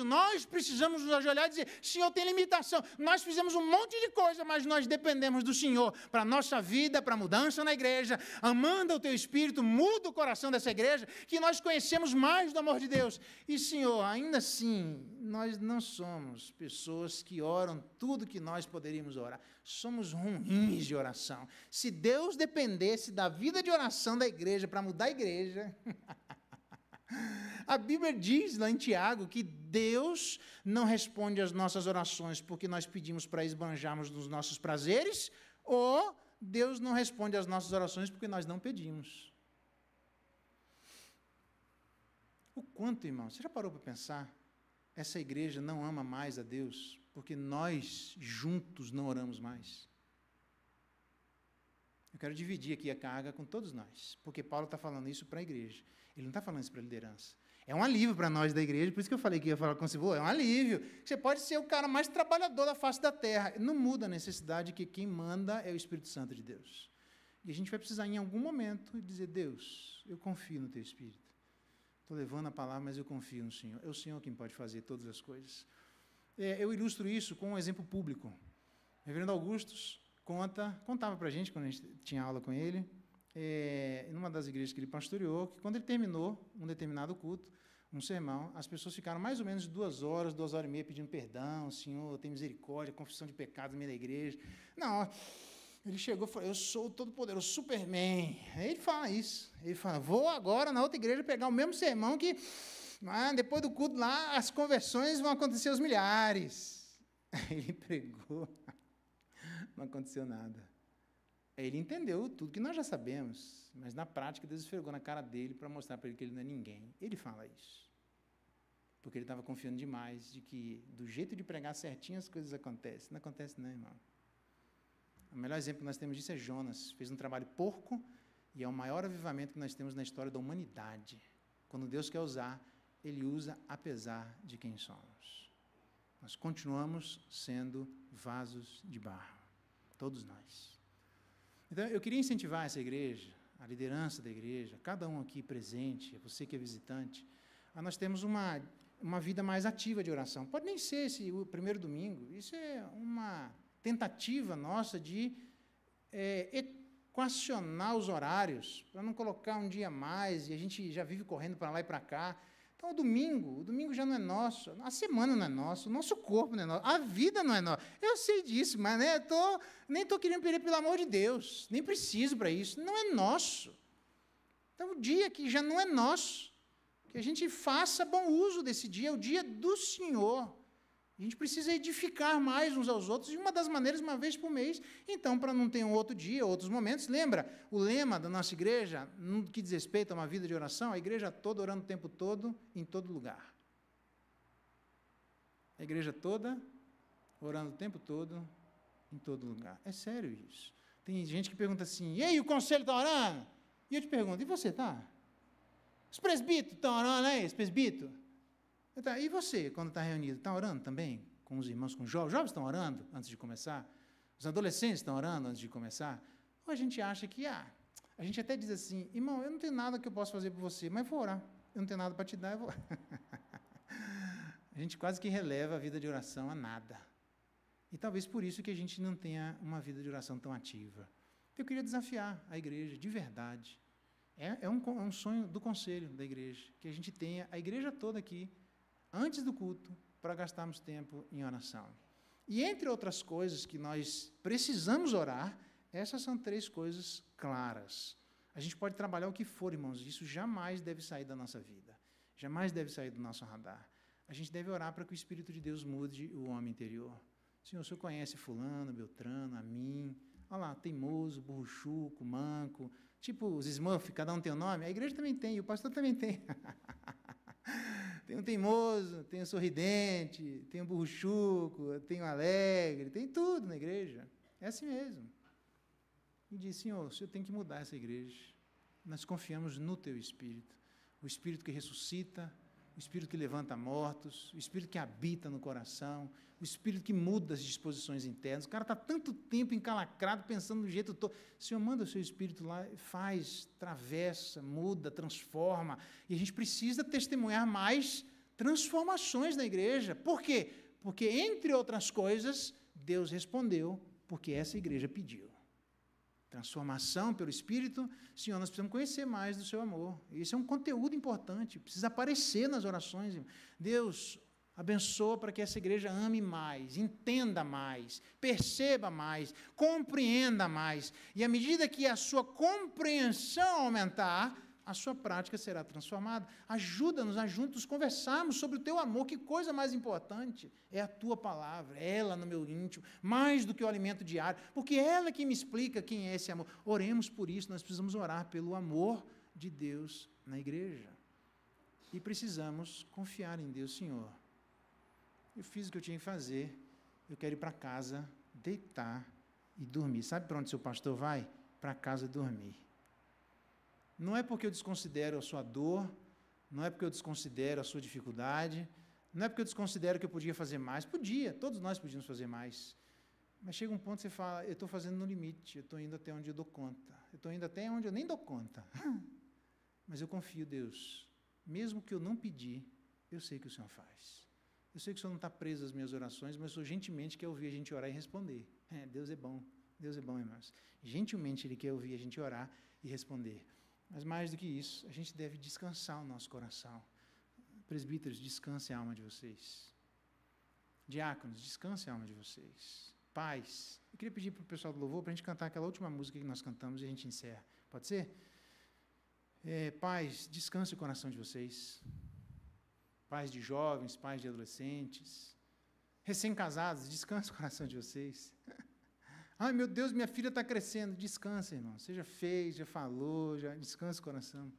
Nós precisamos nos ajoelhar e dizer: Senhor, tem limitação. Nós fizemos um monte de coisa, mas nós dependemos do Senhor para a nossa vida, para a mudança na igreja. Amanda o teu Espírito, muda o coração dessa igreja, que nós conhecemos mais do amor de Deus. E, Senhor, ainda assim, nós não somos pessoas que oram tudo que nós poderíamos orar. Somos ruins de oração. Se Deus dependesse da vida de oração da igreja para mudar a igreja... A Bíblia diz lá em Tiago que Deus não responde às nossas orações porque nós pedimos para esbanjarmos nos nossos prazeres, ou Deus não responde às nossas orações porque nós não pedimos. O quanto, irmão, você já parou para pensar? Essa igreja não ama mais a Deus porque nós juntos não oramos mais. Eu quero dividir aqui a carga com todos nós, porque Paulo está falando isso para a igreja. Ele não está falando isso para a liderança. É um alívio para nós da igreja, por isso que eu falei que ia falar com você. É um alívio. Você pode ser o cara mais trabalhador da face da terra. Não muda a necessidade que quem manda é o Espírito Santo de Deus. E a gente vai precisar, em algum momento, dizer: Deus, eu confio no teu Espírito. Estou levando a palavra, mas eu confio no Senhor. É o Senhor quem pode fazer todas as coisas. Eu ilustro isso com um exemplo público. O reverendo Augustus contava para a gente, quando a gente tinha aula com ele, em uma das igrejas que ele pastoreou, que quando ele terminou um determinado culto, um sermão, as pessoas ficaram mais ou menos 2 horas, 2 horas e meia pedindo perdão: Senhor, tem misericórdia, confissão de pecados no meio da igreja. Não, ele chegou e falou: eu sou o todo-poderoso Superman. Aí ele fala isso. Ele fala: vou agora na outra igreja pegar o mesmo sermão que, depois do culto lá, as conversões vão acontecer aos milhares. Aí ele pregou, não aconteceu nada. Aí ele entendeu tudo que nós já sabemos, mas na prática Deus esfregou na cara dele para mostrar para ele que ele não é ninguém. Ele fala isso, porque ele estava confiando demais de que do jeito de pregar certinho as coisas acontecem. Não acontece não, irmão. O melhor exemplo que nós temos disso é Jonas. Fez um trabalho porco e é o maior avivamento que nós temos na história da humanidade. Quando Deus quer usar, Ele usa apesar de quem somos. Nós continuamos sendo vasos de barro, todos nós. Então, eu queria incentivar essa igreja a liderança da igreja, cada um aqui presente, você que é visitante, nós temos uma vida mais ativa de oração. Pode nem ser o primeiro domingo, isso é uma tentativa nossa de equacionar os horários, para não colocar um dia a mais, e a gente já vive correndo para lá e para cá. Então, o domingo já não é nosso, a semana não é nossa, o nosso corpo não é nosso, a vida não é nossa. Eu sei disso, mas nem estou querendo pedir pelo amor de Deus, nem preciso para isso, não é nosso. Então, o dia que já não é nosso, que a gente faça bom uso desse dia, é o dia do Senhor. A gente precisa edificar mais uns aos outros, e uma das maneiras, uma vez por mês. Então, para não ter um outro dia, outros momentos, lembra o lema da nossa igreja, no que diz respeito a uma vida de oração? A igreja toda orando o tempo todo, em todo lugar. A igreja toda orando o tempo todo, em todo lugar. É sério isso. Tem gente que pergunta assim, e aí, o conselho está orando? E eu te pergunto, e você está? Os presbíteros estão orando aí, os presbíteros? E você, quando está reunido, está orando também? Com os irmãos, com os jovens? Os jovens estão orando antes de começar? Os adolescentes estão orando antes de começar? Ou a gente acha que, a gente até diz assim, irmão, eu não tenho nada que eu possa fazer por você, mas vou orar. Eu não tenho nada para te dar, eu vou. A gente quase que releva a vida de oração a nada. E talvez por isso que a gente não tenha uma vida de oração tão ativa. Eu queria desafiar a igreja, de verdade. É um sonho do conselho da igreja, que a gente tenha a igreja toda aqui, antes do culto, para gastarmos tempo em oração. E entre outras coisas que nós precisamos orar, essas são 3 coisas claras. A gente pode trabalhar o que for, irmãos, isso jamais deve sair da nossa vida, jamais deve sair do nosso radar. A gente deve orar para que o Espírito de Deus mude o homem interior. Senhor, o Senhor conhece fulano, beltrano, a mim, olha lá, teimoso, burruchuco, manco, tipo os Smurfs, cada um tem um nome, a igreja também tem, e o pastor também tem. Tem um teimoso, tem um sorridente, tem um burruchuco, tem um alegre, tem tudo na igreja. É assim mesmo. E diz, Senhor, o Senhor tem que mudar essa igreja. Nós confiamos no Teu Espírito. O Espírito que ressuscita, o Espírito que levanta mortos, o Espírito que habita no coração, o Espírito que muda as disposições internas. O cara está tanto tempo encalacrado, pensando do jeito todo. Senhor, manda o Seu Espírito lá, faz, travessa, muda, transforma. E a gente precisa testemunhar mais transformações na igreja. Por quê? Porque, entre outras coisas, Deus respondeu, porque essa igreja pediu. Transformação pelo Espírito. Senhor, nós precisamos conhecer mais do Seu amor. Esse é um conteúdo importante, precisa aparecer nas orações. Deus, abençoa para que essa igreja ame mais, entenda mais, perceba mais, compreenda mais. E à medida que a sua compreensão aumentar, a sua prática será transformada. Ajuda-nos a juntos conversarmos sobre o Teu amor. Que coisa mais importante é a Tua palavra, ela no meu íntimo, mais do que o alimento diário, porque ela que me explica quem é esse amor. Oremos por isso, nós precisamos orar pelo amor de Deus na igreja. E precisamos confiar em Deus. Senhor, eu fiz o que eu tinha que fazer, eu quero ir para casa, deitar e dormir. Sabe para onde seu pastor vai? Para casa dormir. Não é porque eu desconsidero a sua dor, não é porque eu desconsidero a sua dificuldade, não é porque eu desconsidero que eu podia fazer mais. Podia, todos nós podíamos fazer mais. Mas chega um ponto que você fala, eu estou fazendo no limite, eu estou indo até onde eu dou conta, eu estou indo até onde eu nem dou conta. Mas eu confio, Deus, mesmo que eu não pedir, eu sei que o Senhor faz. Eu sei que o Senhor não está preso às minhas orações, mas o Senhor gentilmente quer ouvir a gente orar e responder. Deus é bom, irmãos. Gentilmente Ele quer ouvir a gente orar e responder. Mas mais do que isso, a gente deve descansar o nosso coração. Presbíteros, descanse a alma de vocês. Diáconos, descanse a alma de vocês. Pais, eu queria pedir para o pessoal do louvor para a gente cantar aquela última música que nós cantamos e a gente encerra. Pode ser? Pais, descanse o coração de vocês. Pais de jovens, pais de adolescentes. Recém-casados, descanse o coração de vocês. Ai, meu Deus, minha filha está crescendo. Descansa, irmão. Você já fez, já falou, já descansa o coração.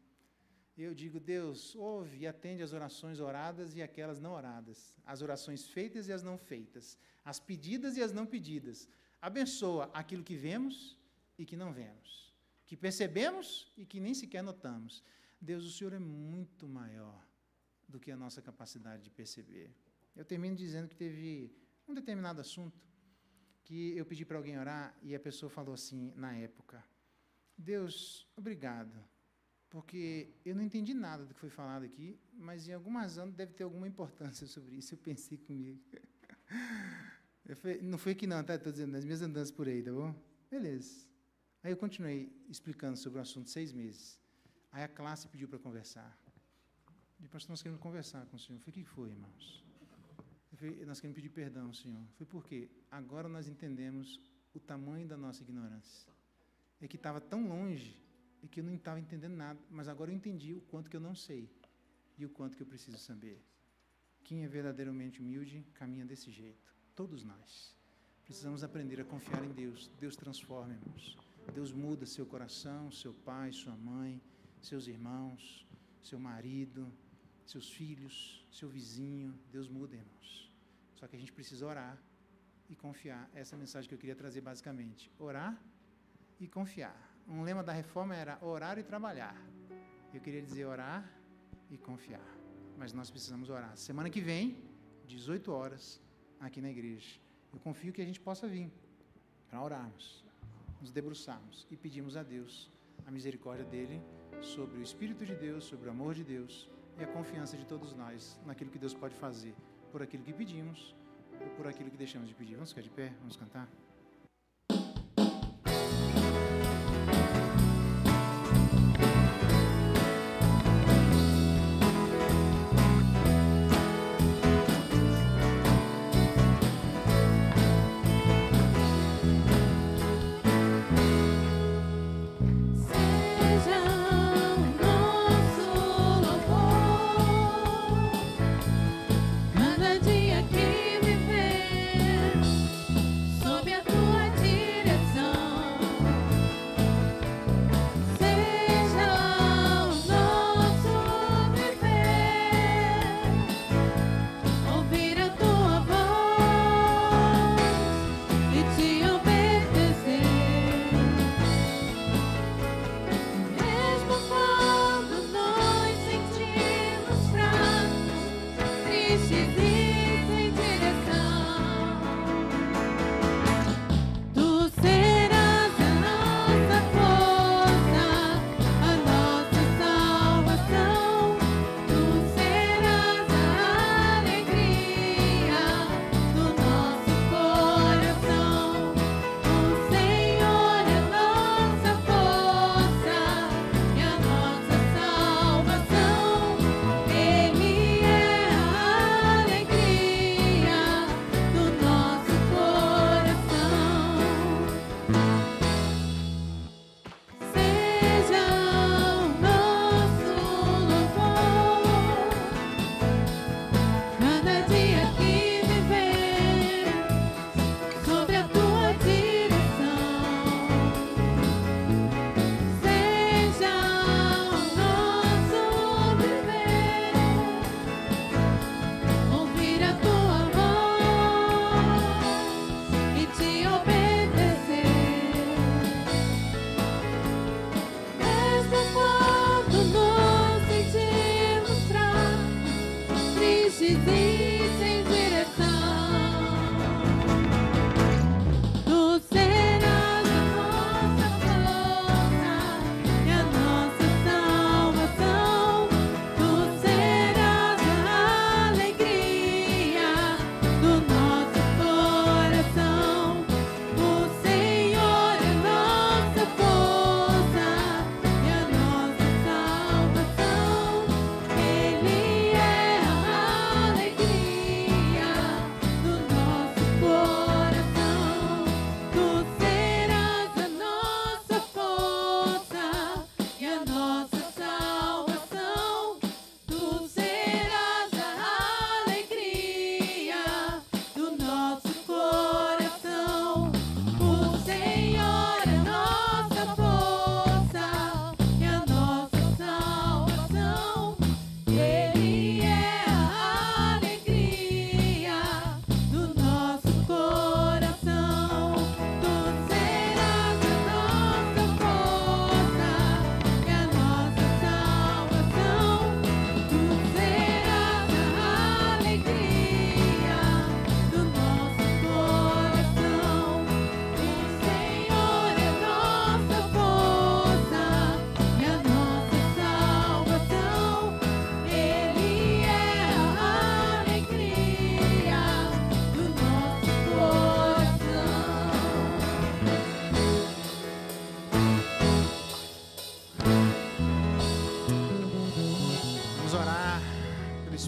Eu digo, Deus, ouve e atende as orações oradas e aquelas não oradas. As orações feitas e as não feitas. As pedidas e as não pedidas. Abençoa aquilo que vemos e que não vemos. Que percebemos e que nem sequer notamos. Deus, o Senhor é muito maior do que a nossa capacidade de perceber. Eu termino dizendo que teve um determinado assunto que eu pedi para alguém orar e a pessoa falou assim, na época, Deus, obrigado, porque eu não entendi nada do que foi falado aqui, mas em algumas anos deve ter alguma importância sobre isso. Eu pensei comigo. Não foi aqui não, tá? Estou dizendo, nas minhas andanças por aí, tá bom? Beleza. Aí eu continuei explicando sobre o assunto 6 meses. Aí a classe pediu para conversar. Eu disse, pastor, nós queremos conversar com o senhor. Eu falei, o que foi, irmãos? Eu falei, nós queremos pedir perdão, senhor. Foi porque agora nós entendemos o tamanho da nossa ignorância. É que estava tão longe, e que eu não estava entendendo nada, mas agora eu entendi o quanto que eu não sei, e o quanto que eu preciso saber. Quem é verdadeiramente humilde, caminha desse jeito. Todos nós. Precisamos aprender a confiar em Deus. Deus transforma, irmãos. Deus muda seu coração, seu pai, sua mãe, seus irmãos, seu marido, seus filhos, seu vizinho. Deus muda, irmãos. Só que a gente precisa orar e confiar. Essa é a mensagem que eu queria trazer basicamente. Orar e confiar. Um lema da reforma era orar e trabalhar. Eu queria dizer orar e confiar. Mas nós precisamos orar. Semana que vem, 18 horas, aqui na igreja. Eu confio que a gente possa vir para orarmos, nos debruçarmos e pedirmos a Deus a misericórdia dEle sobre o Espírito de Deus, sobre o amor de Deus e a confiança de todos nós naquilo que Deus pode fazer por aquilo que pedimos ou por aquilo que deixamos de pedir. Vamos ficar de pé? Vamos cantar? Sob a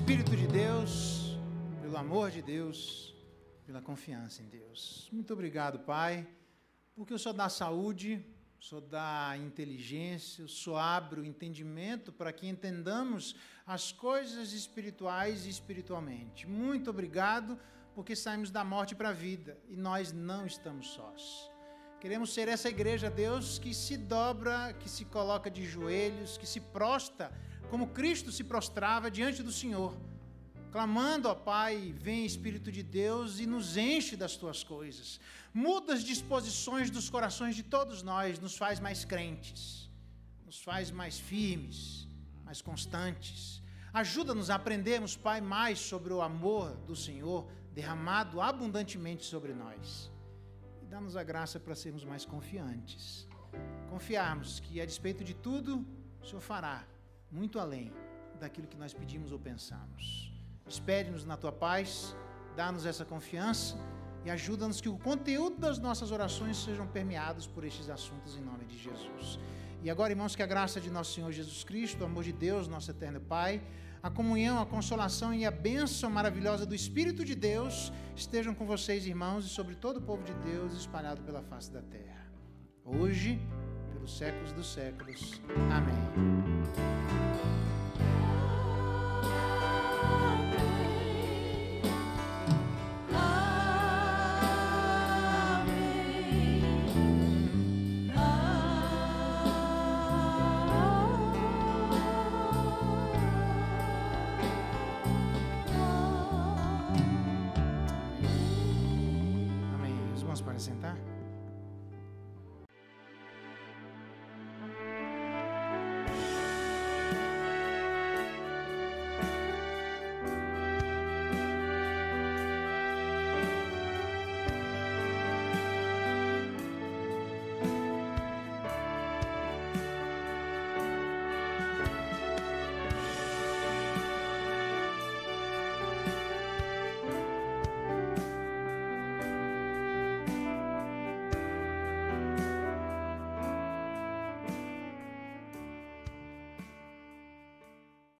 Espírito de Deus, pelo amor de Deus, pela confiança em Deus. Muito obrigado, Pai, porque o Senhor dá saúde, o Senhor dá inteligência, o Senhor abre o entendimento para que entendamos as coisas espirituais e espiritualmente. Muito obrigado, porque saímos da morte para a vida e nós não estamos sós. Queremos ser essa igreja, Deus, que se dobra, que se coloca de joelhos, que se prostra, como Cristo se prostrava diante do Senhor, clamando, ó Pai, vem Espírito de Deus e nos enche das tuas coisas. Muda as disposições dos corações de todos nós, nos faz mais crentes, nos faz mais firmes, mais constantes. Ajuda-nos a aprendermos, Pai, mais sobre o amor do Senhor derramado abundantemente sobre nós. E dá-nos a graça para sermos mais confiantes. Confiarmos que, a despeito de tudo, o Senhor fará muito além daquilo que nós pedimos ou pensamos. Despede-nos na tua paz, dá-nos essa confiança e ajuda-nos que o conteúdo das nossas orações sejam permeados por estes assuntos em nome de Jesus. E agora, irmãos, que a graça de nosso Senhor Jesus Cristo, o amor de Deus, nosso eterno Pai, a comunhão, a consolação e a bênção maravilhosa do Espírito de Deus estejam com vocês, irmãos, e sobre todo o povo de Deus espalhado pela face da terra, hoje, pelos séculos dos séculos. Amém.